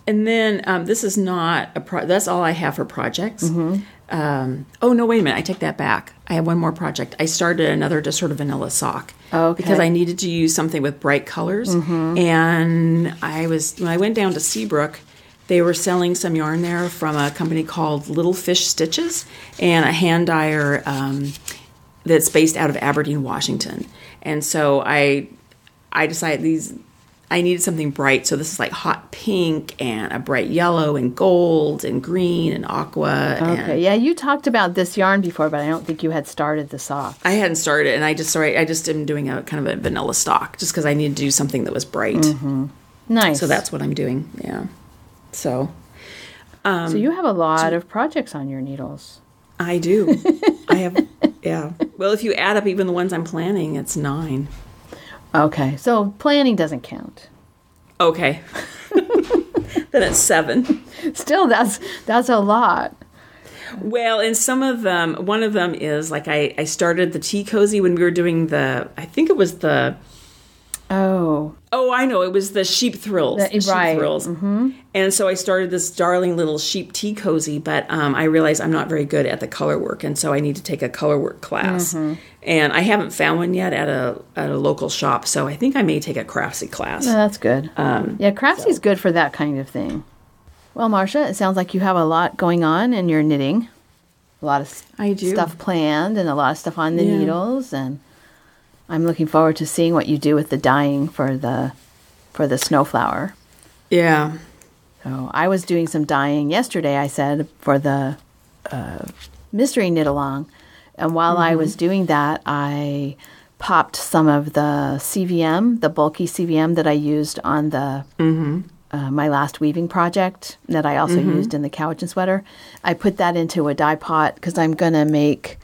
And then this is not that's all I have for projects. Mm-hmm. Oh, no, wait a minute. I take that back. I have one more project. I started another just sort of vanilla sock. Okay. Because I needed to use something with bright colors. Mm-hmm. And when I went down to Seabrook, they were selling some yarn there from a company called Little Fish Stitches and a hand dyer that's based out of Aberdeen, Washington. And so I decided I needed something bright, so this is like hot pink and a bright yellow and gold and green and aqua. Okay, yeah, you talked about this yarn before, but I don't think you had started the sock. I hadn't started, and I just am doing a kind of a vanilla stock just because I needed to do something that was bright. Mm-hmm. Nice. So that's what I'm doing. Yeah. So. So you have a lot of projects on your needles. I do. I have. Yeah. Well, if you add up even the ones I'm planning, it's 9. Okay, so planning doesn't count. Okay. Then it's 7. Still, that's a lot. Well, and some of them, one of them is like I started the tea cozy when we were doing I think it was the... Oh, I know. It was the sheep thrills. Sheep thrills. Mm-hmm. And so I started this darling little sheep tea cozy, but I realized I'm not very good at the color work, and so I need to take a color work class. Mm-hmm. And I haven't found one yet at a local shop, so I think I may take a Craftsy class. Oh, that's good. Crafty's good for that kind of thing. Well, Marsha, it sounds like you have a lot going on in your knitting. A lot of stuff planned and a lot of stuff on the needles, and I'm looking forward to seeing what you do with the dyeing for the SnowFlower. Yeah. So I was doing some dyeing yesterday, I said, for the mystery knit along. And while I was doing that, I popped some of the CVM, the bulky CVM that I used on the my last weaving project that I also used in the cowichan sweater. I put that into a dye pot because I'm going to make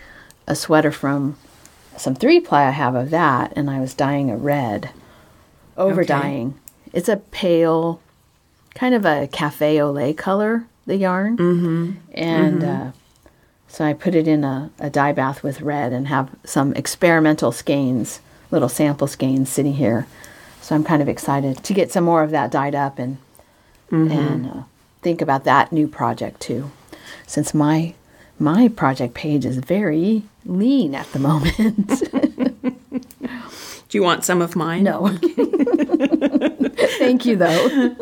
a sweater from some 3-ply I have of that, and I was dyeing a red, over dyeing. It's a pale, kind of a cafe au lait color, the yarn. Mm-hmm. And so I put it in a dye bath with red and have some experimental skeins, little sample skeins sitting here. So I'm kind of excited to get some more of that dyed up and think about that new project too, since my project page is very lean at the moment. Do you want some of mine? No. Thank you, though.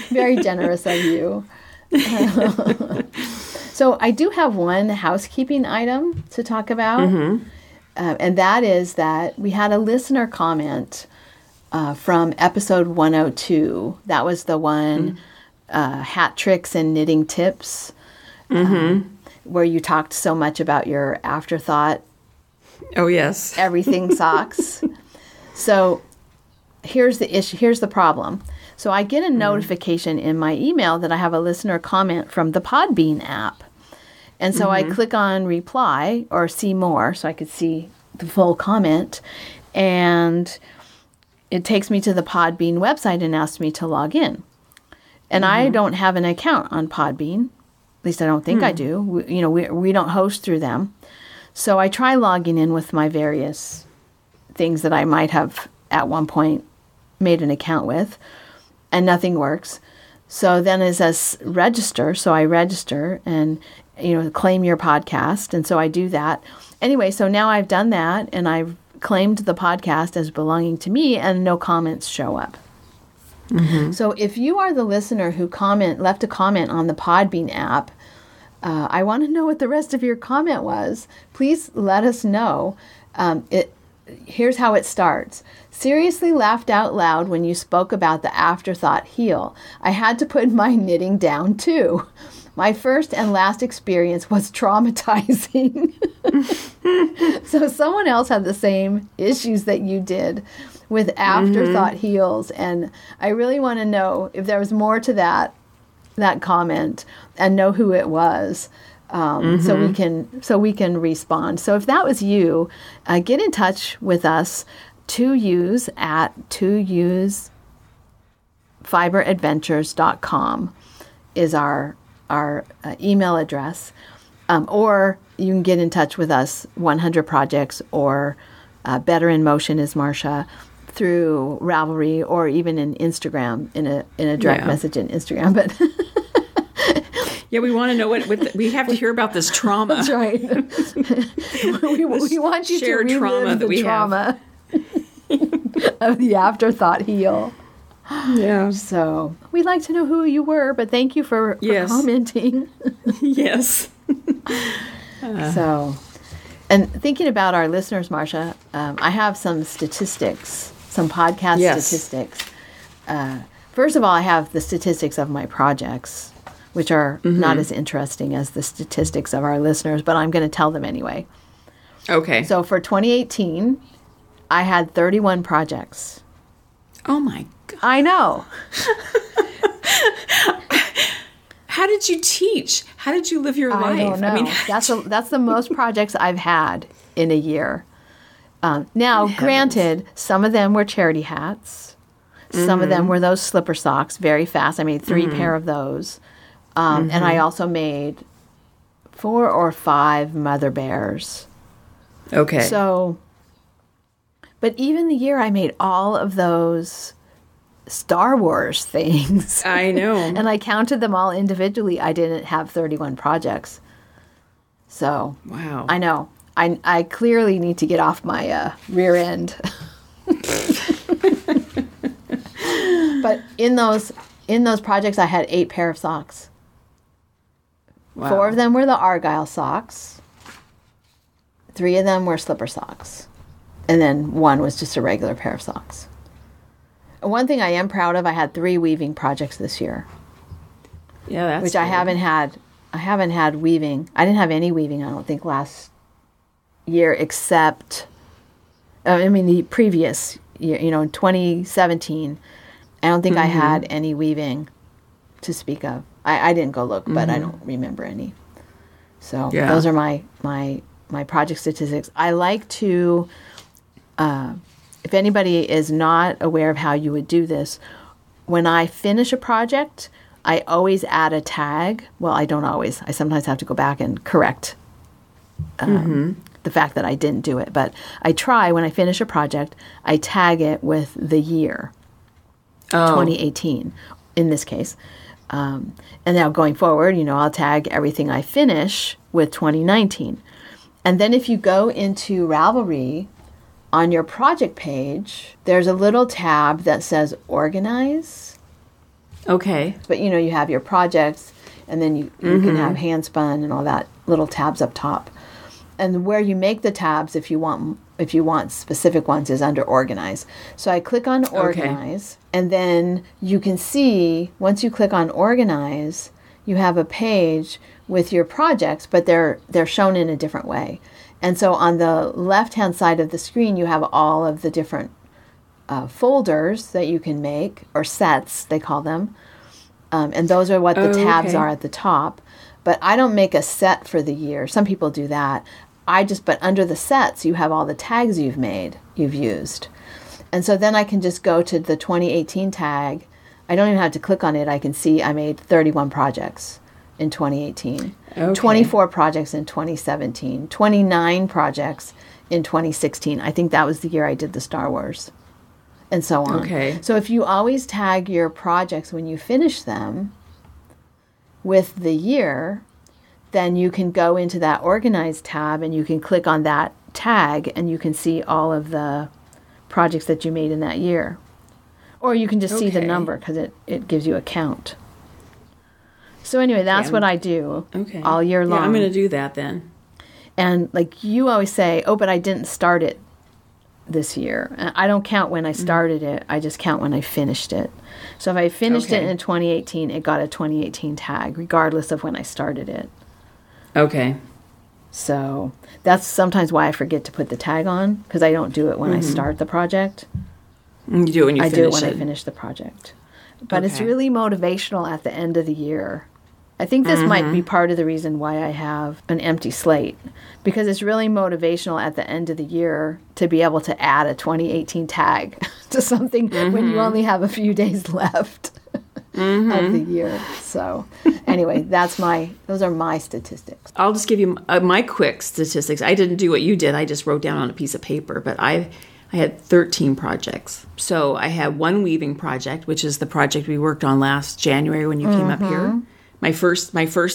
Very generous of you. So I do have one housekeeping item to talk about, and that is that we had a listener comment from episode 102. That was the one, hat tricks and knitting tips. Where you talked so much about your afterthought. Oh, yes. Everything socks. So here's the issue. Here's the problem. So I get a notification in my email that I have a listener comment from the Podbean app. And so I click on reply or see more so I could see the full comment. And it takes me to the Podbean website and asks me to log in. And I don't have an account on Podbean. At least I don't think I do. We don't host through them. So I try logging in with my various things that I might have at one point made an account with, and nothing works. So then it says register. So I register and, claim your podcast. And so I do that. Anyway, so now I've done that, and I've claimed the podcast as belonging to me, and no comments show up. Mm-hmm. So if you are the listener who left a comment on the Podbean app, I want to know what the rest of your comment was. Please let us know. Here's how it starts. Seriously laughed out loud when you spoke about the afterthought heel. I had to put my knitting down too. My first and last experience was traumatizing. So someone else had the same issues that you did with afterthought heels. And I really want to know if there was more to that comment and know who it was. So we can respond. So if that was you, get in touch with us. 2Us at 2usfiberadventures.com is our email address. Or you can get in touch with us, 100 Projects, or Better in Motion is Marsha, through Ravelry, or even in Instagram, in a direct message in Instagram. But yeah, we want to know what we have to hear about this trauma. That's right. we want you shared to trauma relive that the we trauma of the afterthought heel. Yeah. So we'd like to know who you were, but thank you for commenting. Yes. So, and thinking about our listeners, Marsha, I have some statistics, some podcast statistics. First of all, I have the statistics of my projects, which are not as interesting as the statistics of our listeners, but I'm going to tell them anyway. Okay. So for 2018, I had 31 projects. Oh my God. I know. How did you teach? How did you live your life? I don't know. That's the most projects I've had in a year. Now, granted, some of them were charity hats. Some of them were those slipper socks, very fast. I made 3 pair of those. And I also made 4 or 5 mother bears. Okay. So, but even the year I made all of those Star Wars things. I know. And I counted them all individually. I didn't have 31 projects. So, wow. I know. I clearly need to get off my rear end. But in those projects, I had 8 pair of socks. Wow. 4 of them were the Argyle socks. 3 of them were slipper socks. And then 1 was just a regular pair of socks. One thing I am proud of, I had 3 weaving projects this year. Yeah, that's which good. I haven't had weaving. I didn't have any weaving, I don't think, last year, except the previous year, in 2017. I don't think I had any weaving to speak of. I didn't go look, but I don't remember any. So those are my project statistics. I like to, if anybody is not aware of how you would do this, when I finish a project, I always add a tag. Well, I don't always. I sometimes have to go back and correct the fact that I didn't do it. But I try, when I finish a project, I tag it with the year, 2018, in this case. And now going forward, I'll tag everything I finish with 2019. And then if you go into Ravelry, on your project page, there's a little tab that says Organize. Okay. But, you have your projects, and then you can have handspun and all that, little tabs up top. And where you make the tabs, if you want specific ones, is under Organize. So I click on Organize, and then you can see, once you click on Organize, you have a page with your projects, but they're shown in a different way. And so on the left-hand side of the screen, you have all of the different folders that you can make, or sets, they call them. And those are what the tabs are at the top. But I don't make a set for the year. Some people do that. But under the sets, you have all the tags you've used. And so then I can just go to the 2018 tag I don't even have to click on it. I can see I made 31 projects in 2018, Okay. 24 projects in 2017, 29 projects in 2016. I think that was the year I did the Star Wars, and so on. Okay. So if you always tag your projects when you finish them with the year, then you can go into that Organize tab and you can click on that tag and you can see all of the projects that you made in that year. Or you can just see the Okay. number because it gives you a count. So anyway, that's what I do all year long. Yeah, I'm going to do that then. And like you always say, oh, but I didn't start it this year. And I don't count when I started it. I just count when I finished it. So if I finished it in 2018, it got a 2018 tag, regardless of when I started it. Okay. So that's sometimes why I forget to put the tag on, because I don't do it when I start the project. You do it when you I finish do it when it. I finish the project. But it's Okay. really motivational at the end of the year. I think this might be part of the reason why I have an empty slate, because it's really motivational at the end of the year to be able to add a 2018 tag to something when you only have a few days left of the year. So anyway, those are my statistics. I'll just give you my quick statistics. I didn't do what you did. I just wrote down on a piece of paper, but I had 13 projects. So I had one weaving project, which is the project we worked on last January when you came up here. My first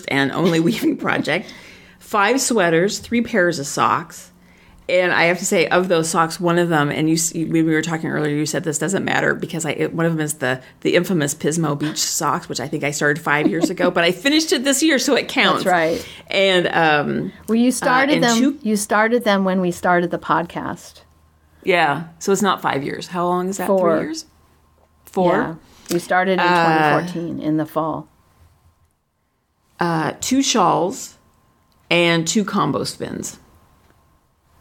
and only weaving project. 5 sweaters, 3 pairs of socks. And I have to say, of those socks, one of them, and when we were talking earlier, you said this doesn't matter because one of them is the infamous Pismo Beach socks, which I think I started 5 years ago, but I finished it this year, so it counts. That's right. And well, you started them. You started them when we started the podcast. Yeah, so it's not 5 years. How long is that? 4. 3 years? 4. Yeah, we started in 2014 in the fall. 2 shawls and 2 combo spins.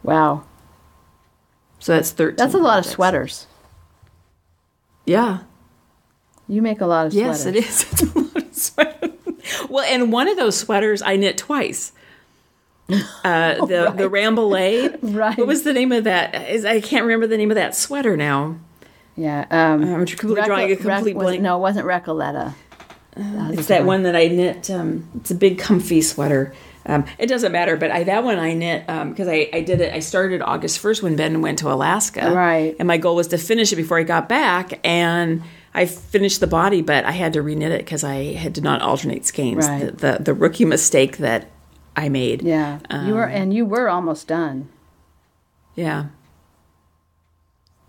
Wow. So that's 13. That's a lot of projects. sweaters. Yeah. You make a lot of Yes, sweaters. it is. It's a lot of sweaters. Well, and one of those sweaters I knit twice. The Ramblay. Right. What was the name of that? I can't remember the name of that sweater now. Yeah. I'm completely drawing a complete blank. No, it wasn't Recoleta. It's that one that I knit. It's a big comfy sweater. It doesn't matter, but that one I knit because I did it. I started August 1st when Ben went to Alaska. Right. And my goal was to finish it before I got back. And I finished the body, but I had to reknit it because I did not alternate skeins. Right. The rookie mistake that I made. Yeah. You were almost done. Yeah.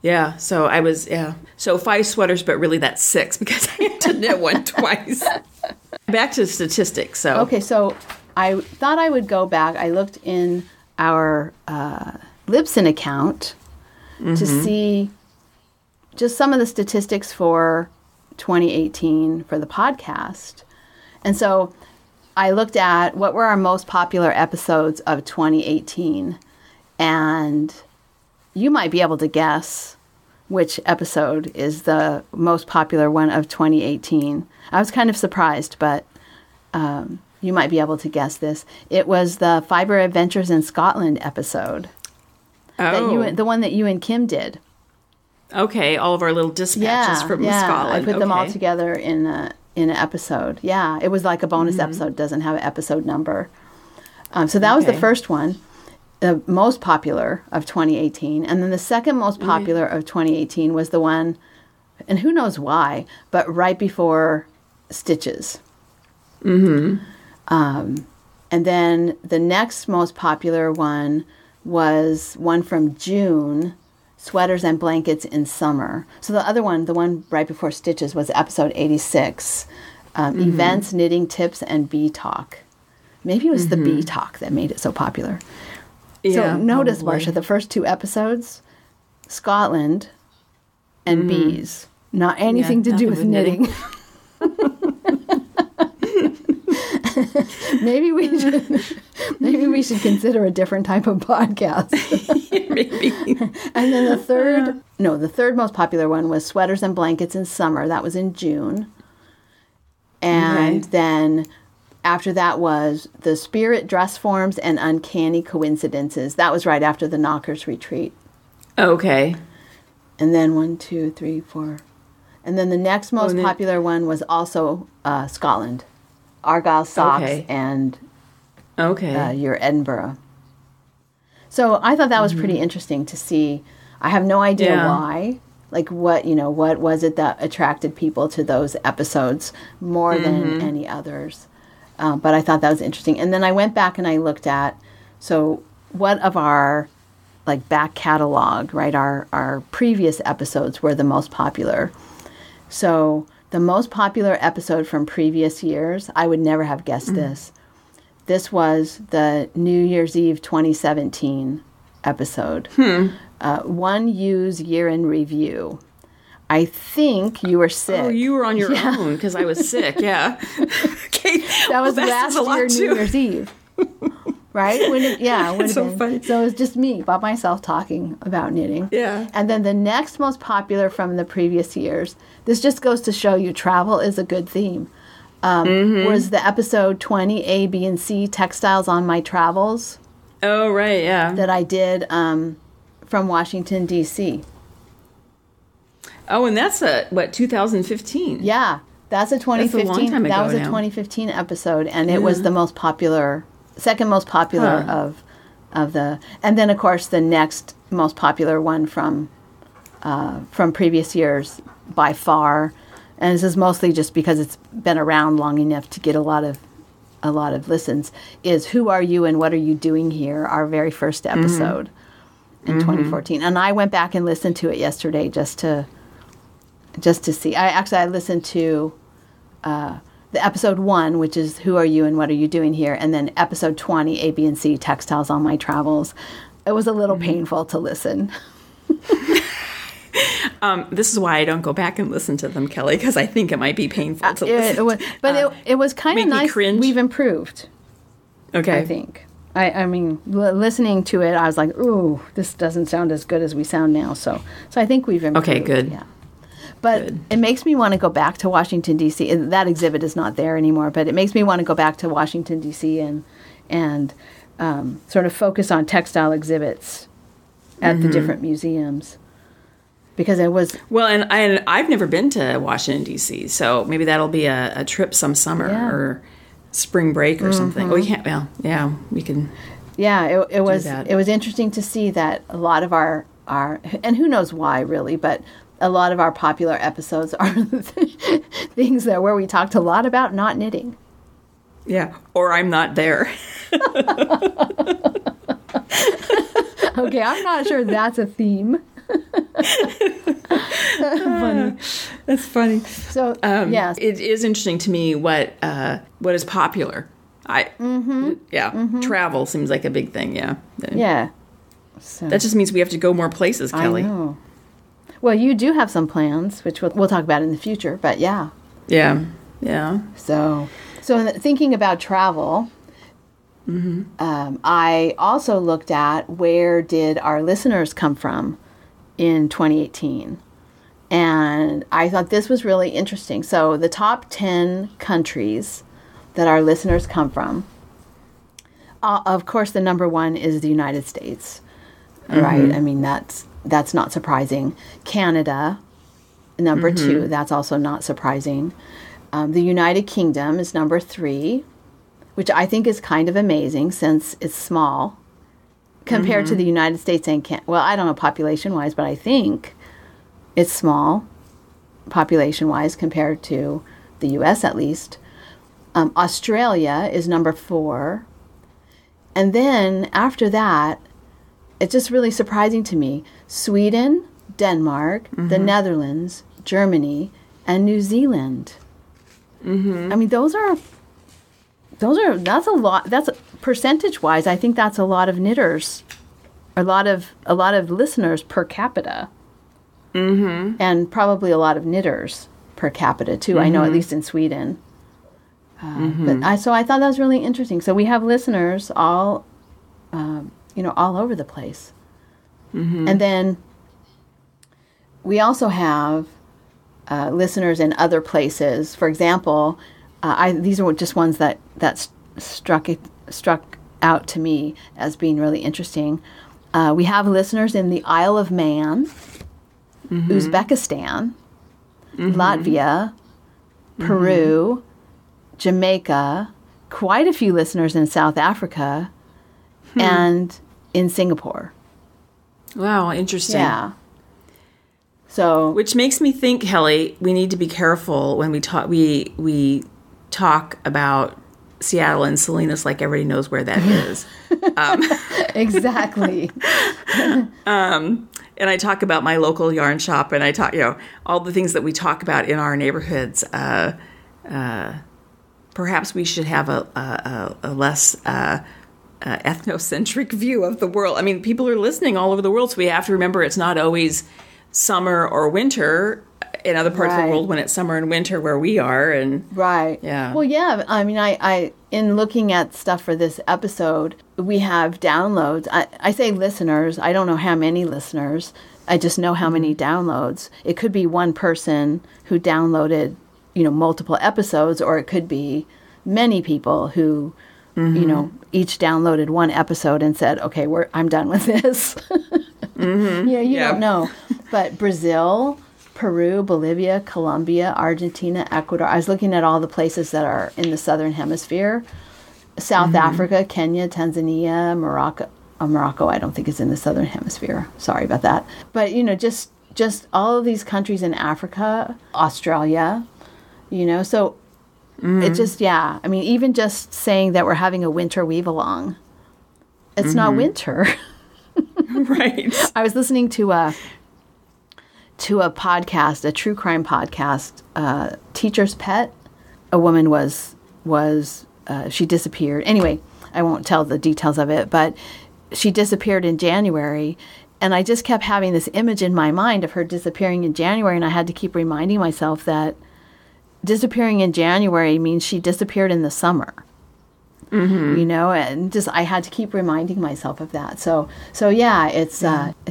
Yeah, so I was, So 5 sweaters, but really that's 6 because I had to knit one twice. Back to statistics, so. Okay, so I thought I would go back. I looked in our Libsyn account to see just some of the statistics for 2018 for the podcast. And so I looked at what were our most popular episodes of 2018. And you might be able to guess which episode is the most popular one of 2018. I was kind of surprised, but you might be able to guess this. It was the Fiber Adventures in Scotland episode. Oh. The one that you and Kim did. Okay, all of our little dispatches from Scotland. I put them all together in an episode. Yeah, it was like a bonus episode. It doesn't have an episode number. So that was the first one. The most popular of 2018. And then the second most popular of 2018 was the one, and who knows why, but right before Stitches. And then the next most popular one was one from June, Sweaters and Blankets in Summer. So the other one, the one right before Stitches, was episode 86, Events, Knitting Tips, and Bee Talk. Maybe it was the Bee Talk that made it so popular. Yeah, so notice, probably. Marsha, the first 2 episodes, Scotland and bees. Not anything to do with knitting. Maybe we should consider a different type of podcast. Maybe. And then the third most popular one was Sweaters and Blankets in Summer. That was in June. And then after that was The Spirit Dress Forms and Uncanny Coincidences. That was right after the Knockers retreat. Okay. And then 1, 2, 3, 4. And then the next most popular one was also Scotland. Argyle socks and your Edinburgh. So I thought that was pretty interesting to see. I have no idea why. Like what was it that attracted people to those episodes more than any others? But I thought that was interesting. And then I went back and I looked at, so what of our like back catalog, right? Our previous episodes were the most popular. So the most popular episode from previous years, I would never have guessed this. This was the New Year's Eve 2017 episode. One Use Year in Review. I think you were sick. Oh, you were on your own because I was sick. Yeah. Okay. That was last year New Year's Eve. Right? That's so funny. So it was just me by myself talking about knitting. Yeah. And then the next most popular from the previous years, this just goes to show you travel is a good theme, was the episode 20, A, B, and C, Textiles on My Travels. Oh, right, yeah. That I did from Washington, D.C. Oh, and that's 2015? Yeah, that's a 2015. That's a long time ago that was a now. 2015 episode, and it was the most popular, second most popular of the, and then of course the next most popular one from previous years by far, and this is mostly just because it's been around long enough to get a lot of listens, is Who Are You and What Are You Doing Here, our very first episode in 2014. And I went back and listened to it yesterday just to see. I listened to the episode 1, which is Who Are You and What Are You Doing Here, and then episode 20, A, B, and C, Textiles on My Travels. It was a little painful to listen. This is why I don't go back and listen to them, Kelly, because I think it might be painful to listen. It was kind of nice. Cringe. We've improved. Okay. I think. I mean, listening to it, I was like, ooh, this doesn't sound as good as we sound now. So I think we've improved. Okay, good. Yeah. But it makes me want to go back to Washington, D.C. That exhibit is not there anymore, but it makes me want to go back to Washington, D.C. and sort of focus on textile exhibits at the different museums. Because it was... Well, and I've never been to Washington, D.C., so maybe that'll be a trip some summer or spring break or something. We can't... Well, yeah, we can... Yeah, it was that. It was interesting to see that a lot of our... And who knows why, really, but a lot of our popular episodes are things that where we talked a lot about not knitting. Yeah, or I'm not there. Okay, I'm not sure that's a theme. Funny. That's funny. So yes, it is interesting to me what is popular. Travel seems like a big thing. Yeah. So, that just means we have to go more places, Kelly. I know. Well, you do have some plans, which we'll talk about in the future. But yeah. So thinking about travel. I also looked at where did our listeners come from in 2018. And I thought this was really interesting. So the top 10 countries that our listeners come from, of course, the number one is the United States, right? I mean, that's not surprising. Canada, number 2, that's also not surprising. The United Kingdom is number 3, which I think is kind of amazing since it's small compared to the United States and Canada. Well, I don't know population-wise, but I think it's small population-wise compared to the U.S. at least. Australia is number 4. And then after that, it's just really surprising to me. Sweden, Denmark, the Netherlands, Germany, and New Zealand. I mean, that's a lot. That's percentage-wise, I think that's a lot of knitters, a lot of listeners per capita, and probably a lot of knitters per capita too. I know, at least in Sweden. So I thought that was really interesting. So we have listeners all over the place, and then we also have listeners in other places. For example, these are just ones that struck out to me as being really interesting. We have listeners in the Isle of Man, Uzbekistan, Latvia, Peru, Jamaica, quite a few listeners in South Africa, and in Singapore. Wow, interesting. Yeah. So, which makes me think, Kelly, we need to be careful when we talk. We talk about Seattle and Salinas like everybody knows where that is. Exactly. And I talk about my local yarn shop, and I talk, all the things that we talk about in our neighborhoods. Perhaps we should have a less ethnocentric view of the world. I mean, people are listening all over the world, so we have to remember it's not always summer or winter in other parts of the world when it's summer and winter where we are. And yeah. Well, yeah. I mean, I in looking at stuff for this episode, we have downloads. I say listeners. I don't know how many listeners. I just know how many downloads. It could be one person who downloaded, multiple episodes, or it could be many people who, each downloaded one episode and said, "Okay, I'm done with this." You don't know. But Brazil, Peru, Bolivia, Colombia, Argentina, Ecuador. I was looking at all the places that are in the southern hemisphere. South Africa, Kenya, Tanzania, Morocco. Morocco, I don't think is in the southern hemisphere. Sorry about that. But, just all of these countries in Africa, Australia, so it just, I mean, even just saying that we're having a winter weave along, it's not winter. Right. I was listening to a podcast, a true crime podcast, Teacher's Pet. A woman she disappeared. Anyway, I won't tell the details of it, but she disappeared in January, and I just kept having this image in my mind of her disappearing in January, and I had to keep reminding myself that disappearing in January means she disappeared in the summer. And just I had to keep reminding myself of that. So yeah, it's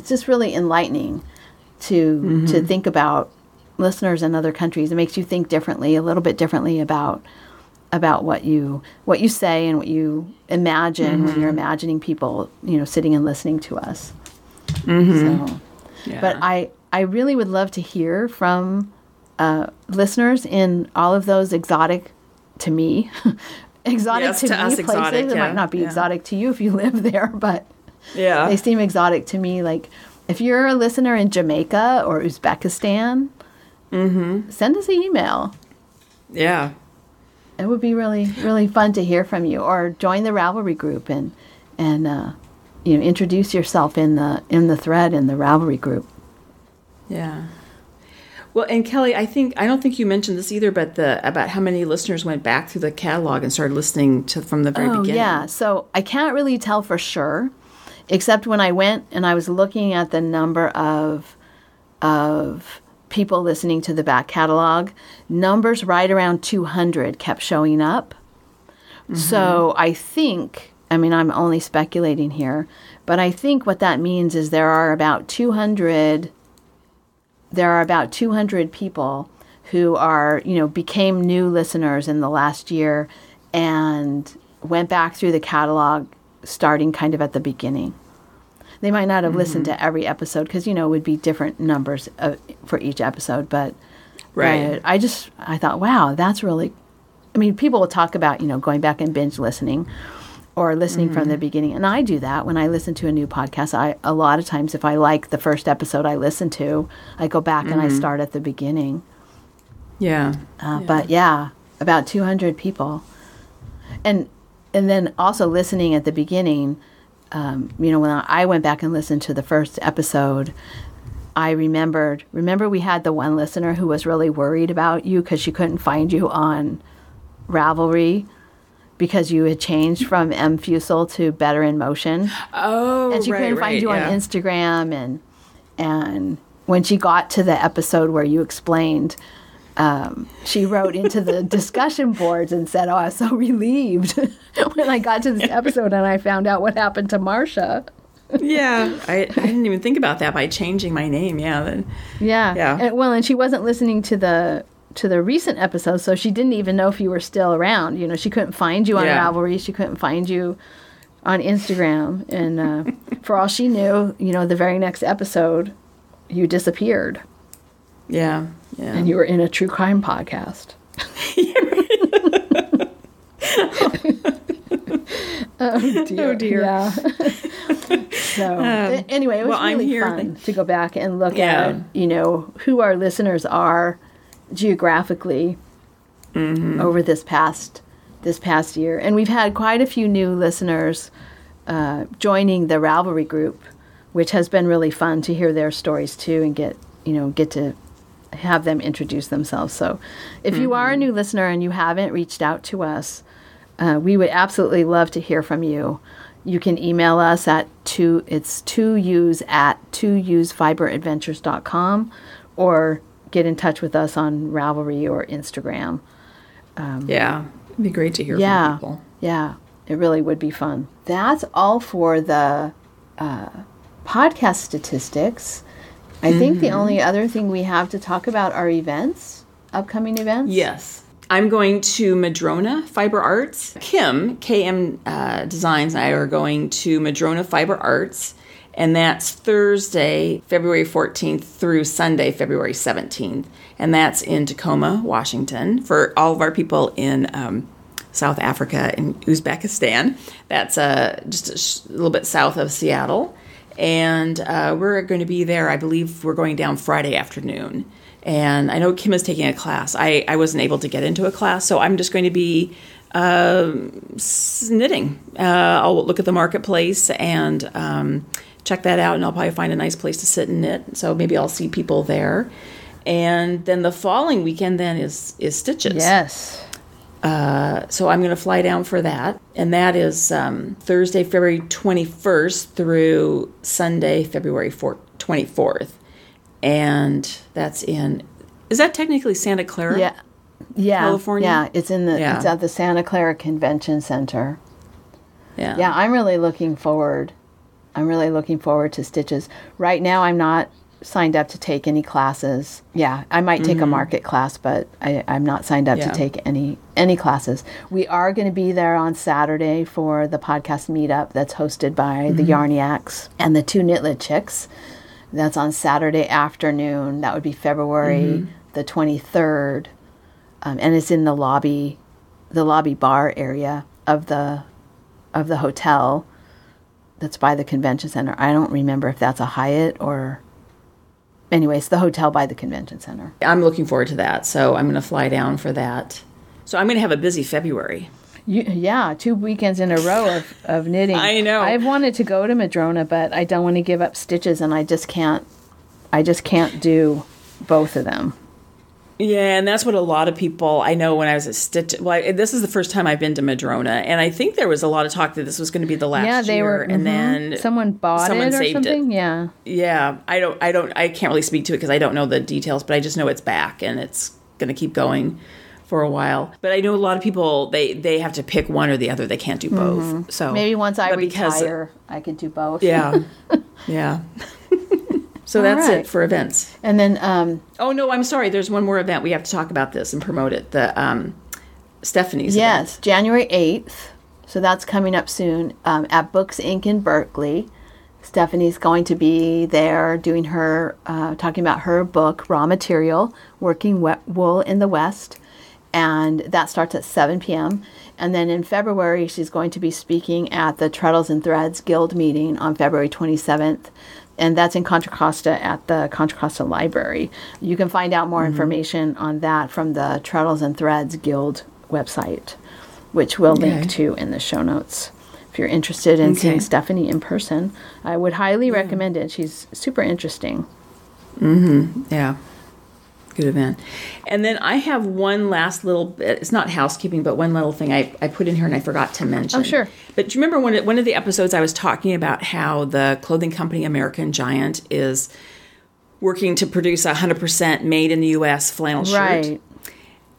just really enlightening to think about listeners in other countries. It makes you think differently, a little bit differently about what you say and what you imagine when you're imagining people, sitting and listening to us. So, but I really would love to hear from listeners in all of those exotic to me. Exotic to me places. Exotic, it might not be exotic to you if you live there, but they seem exotic to me. Like if you're a listener in Jamaica or Uzbekistan, send us an email. Yeah. It would be really, really fun to hear from you. Or join the Ravelry group and introduce yourself in the thread in the Ravelry group. Yeah. Well, and Kelly, I don't think you mentioned this either, but about how many listeners went back through the catalog and started listening from the very beginning. Yeah. So I can't really tell for sure, except when I went and I was looking at the number of people listening to the back catalog, numbers right around 200 kept showing up. So I think, I'm only speculating here, but I think what that means is there are about 200 people who are, became new listeners in the last year and went back through the catalog starting kind of at the beginning. They might not have listened to every episode because, it would be different numbers for each episode. But I thought, wow, that's really, people will talk about, going back and binge listening or listening from the beginning. And I do that when I listen to a new podcast. A lot of times if I like the first episode I listen to, I go back and I start at the beginning. Yeah. But yeah, about 200 people. And then also listening at the beginning, when I went back and listened to the first episode, I remember we had the one listener who was really worried about you because she couldn't find you on Ravelry because you had changed from M. Fusel to Better in Motion. Oh, and she couldn't find you on Instagram. And when she got to the episode where you explained, she wrote into the discussion boards and said, "Oh, I was so relieved when I got to this episode and I found out what happened to Marsha." Yeah, I didn't even think about that by changing my name. Yeah. And she wasn't listening to the recent episode, so she didn't even know if you were still around. She couldn't find you on Ravelry. She couldn't find you on Instagram. And for all she knew, the very next episode, you disappeared. Yeah. Yeah. And you were in a true crime podcast. Oh dear. Oh, dear. Yeah. So anyway, it was really fun to go back and look at, who our listeners are geographically over this past year. And we've had quite a few new listeners joining the Ravelry group, which has been really fun to hear their stories too and get to have them introduce themselves. So if you are a new listener and you haven't reached out to us, we would absolutely love to hear from you. You can email us at 2use@2usefiberadventures.com or get in touch with us on Ravelry or Instagram. It'd be great to hear from people. Yeah, it really would be fun. That's all for the podcast statistics. I think the only other thing we have to talk about are events, upcoming events. Yes. I'm going to Madrona Fiber Arts. KM Designs and I are going to Madrona Fiber Arts, and that's Thursday, February 14th through Sunday, February 17th. And that's in Tacoma, Washington, for all of our people in South Africa and Uzbekistan. That's just a little bit south of Seattle. And we're going to be there. I believe we're going down Friday afternoon. And I know Kim is taking a class. I wasn't able to get into a class, so I'm just going to be knitting. I'll look at the marketplace and check that out, and I'll probably find a nice place to sit and knit. So maybe I'll see people there. And then the following weekend then is Stitches. Yes. So I'm going to fly down for that. And that is Thursday, February 21st through Sunday, February 24th. And that's is that technically Santa Clara? Yeah. California? Yeah, it's it's at the Santa Clara Convention Center. Yeah. Yeah, I'm really looking forward to Stitches. Right now I'm not signed up to take any classes. Yeah, I might take a market class, but I'm not signed up to take any classes. We are going to be there on Saturday for the podcast meetup that's hosted by the Yarniacs and the Two Knitlet Chicks. That's on Saturday afternoon. That would be February the 23rd. And it's in the lobby bar area of the hotel that's by the convention center. I don't remember if that's a Hyatt or... Anyway, it's the hotel by the convention center. I'm looking forward to that, so I'm going to fly down for that. So I'm going to have a busy February. 2 weekends in a row of knitting. I know. I've wanted to go to Madrona, but I don't want to give up Stitches, and I just can't do both of them. Yeah, and that's what a lot of people, I know when I was at Stitch, this is the first time I've been to Madrona, and I think there was a lot of talk that this was going to be the last year, and then someone bought it or something. It. Yeah, I can't really speak to it because I don't know the details, but I just know it's back and it's going to keep going for a while. But I know a lot of people, they have to pick one or the other. They can't do both. So maybe once I retire, I could do both. Yeah. Yeah. So that's it for events. And then... oh, no, I'm sorry. There's one more event. We have to talk about this and promote it. The Stephanie's event. January 8th. So that's coming up soon at Books Inc. in Berkeley. Stephanie's going to be there doing her... talking about her book, Raw Material, Working Wool in the West. And that starts at 7 p.m. And then in February, she's going to be speaking at the Treadles and Threads Guild meeting on February 27th. And that's in Contra Costa at the Contra Costa Library. You can find out more information on that from the Treadles and Threads Guild website, which we'll link to in the show notes. If you're interested in seeing Stephanie in person, I would highly recommend it. She's super interesting. Yeah. Good event. And then I have one last little bit. It's not housekeeping, but one little thing I put in here and I forgot to mention. Oh, sure. But do you remember one of the episodes I was talking about how the clothing company American Giant is working to produce 100% made in the U.S. flannel shirt? Right.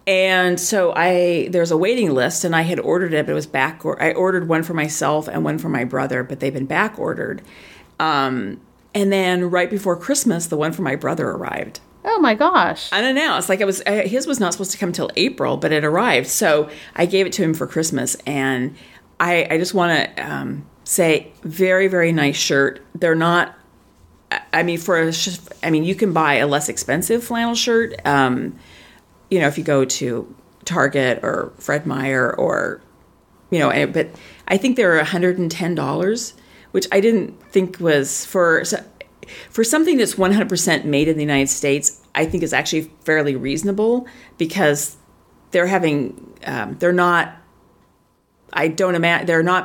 And so there's a waiting list, and I had ordered it, but it was back. I ordered one for myself and one for my brother, but they've been back ordered. And then right before Christmas, the one for my brother arrived. Oh my gosh. Unannounced. Like his was not supposed to come till April, but it arrived. So I gave it to him for Christmas. And I just want to say, very, very nice shirt. They're not, I mean, you can buy a less expensive flannel shirt. If you go to Target or Fred Meyer or, but I think they're $110, which I didn't think was for something that's 100% made in the United States. I think is actually fairly reasonable because they're not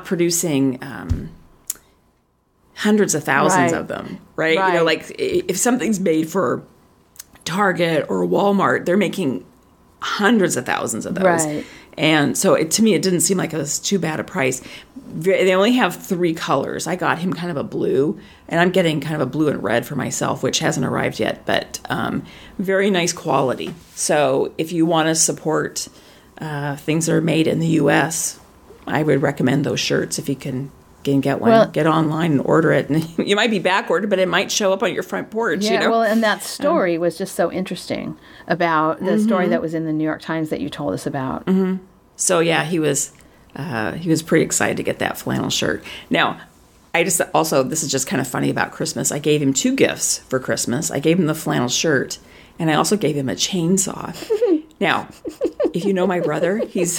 producing hundreds of thousands of them, right? Like if something's made for Target or Walmart, they're making hundreds of thousands of those. Right. And so to me, it didn't seem like it was too bad a price. They only have 3 colors. I got him kind of a blue, and I'm getting kind of a blue and red for myself, which hasn't arrived yet, but very nice quality. So if you want to support things that are made in the U.S., I would recommend those shirts if you can get one. Get online and order it. And you might be back ordered, but it might show up on your front porch. Yeah, well, and that story was just so interesting about the story that was in the New York Times that you told us about. Mm-hmm. So, yeah, he was pretty excited to get that flannel shirt. Now, this is just kind of funny about Christmas. I gave him 2 gifts for Christmas. I gave him the flannel shirt, and I also gave him a chainsaw. Now, if you know my brother, he's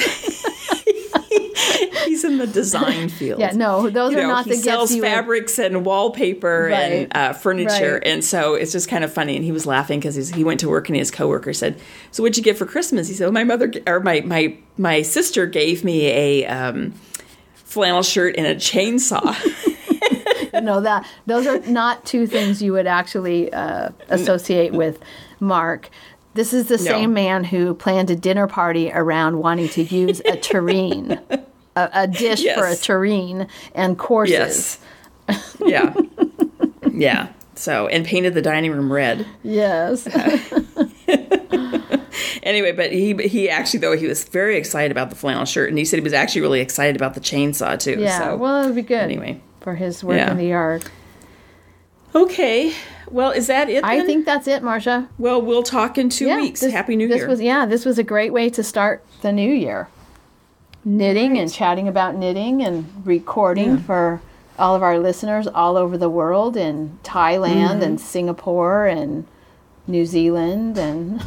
in the design field. Yeah, no, those are not the gifts. He sells fabrics and wallpaper and furniture, Right. and so it's just kind of funny. And he was laughing because he went to work, and his coworker said, "So what'd you get for Christmas?" He said, "Oh, my sister gave me a flannel shirt and a chainsaw." No, those are not 2 things you would actually associate with Mark. This is the same man who planned a dinner party around wanting to use a tureen, a dish for a tureen and courses. Yes. Yeah. Yeah. So, and painted the dining room red. Yes. Anyway, but he actually, though, he was very excited about the flannel shirt, and he said he was actually really excited about the chainsaw, too. Yeah, so, well, it would be good anyway. For his work in the yard. Okay. Well, is that it then? I think that's it, Marsha. Well, we'll talk in 2 weeks. Happy New Year. This was a great way to start the new year. Knitting and chatting about knitting and recording for all of our listeners all over the world, in Thailand and Singapore and New Zealand and...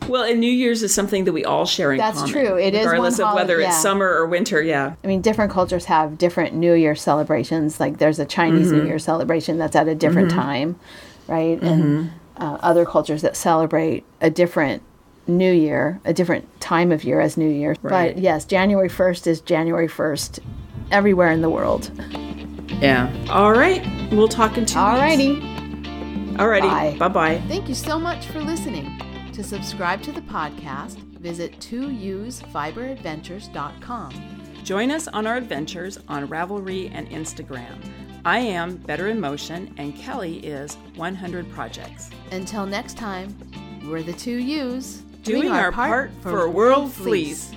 Well, and New Year's is something that we all share in common. That's true. It is regardless of whether it's summer or winter, I mean, different cultures have different New Year celebrations. Like there's a Chinese New Year celebration that's at a different time, right? And other cultures that celebrate a different New Year, a different time of year as New Year. Right. But yes, January 1st is January 1st everywhere in the world. Yeah. All right. We'll talk in 2 weeks. Alrighty. Bye-bye. Thank you so much for listening. To subscribe to the podcast, visit 2usfiberadventures.com. Join us on our adventures on Ravelry and Instagram. I am Better in Motion, and Kelly is 100 Projects. Until next time, we're the 2 U's doing our part for World Fleece.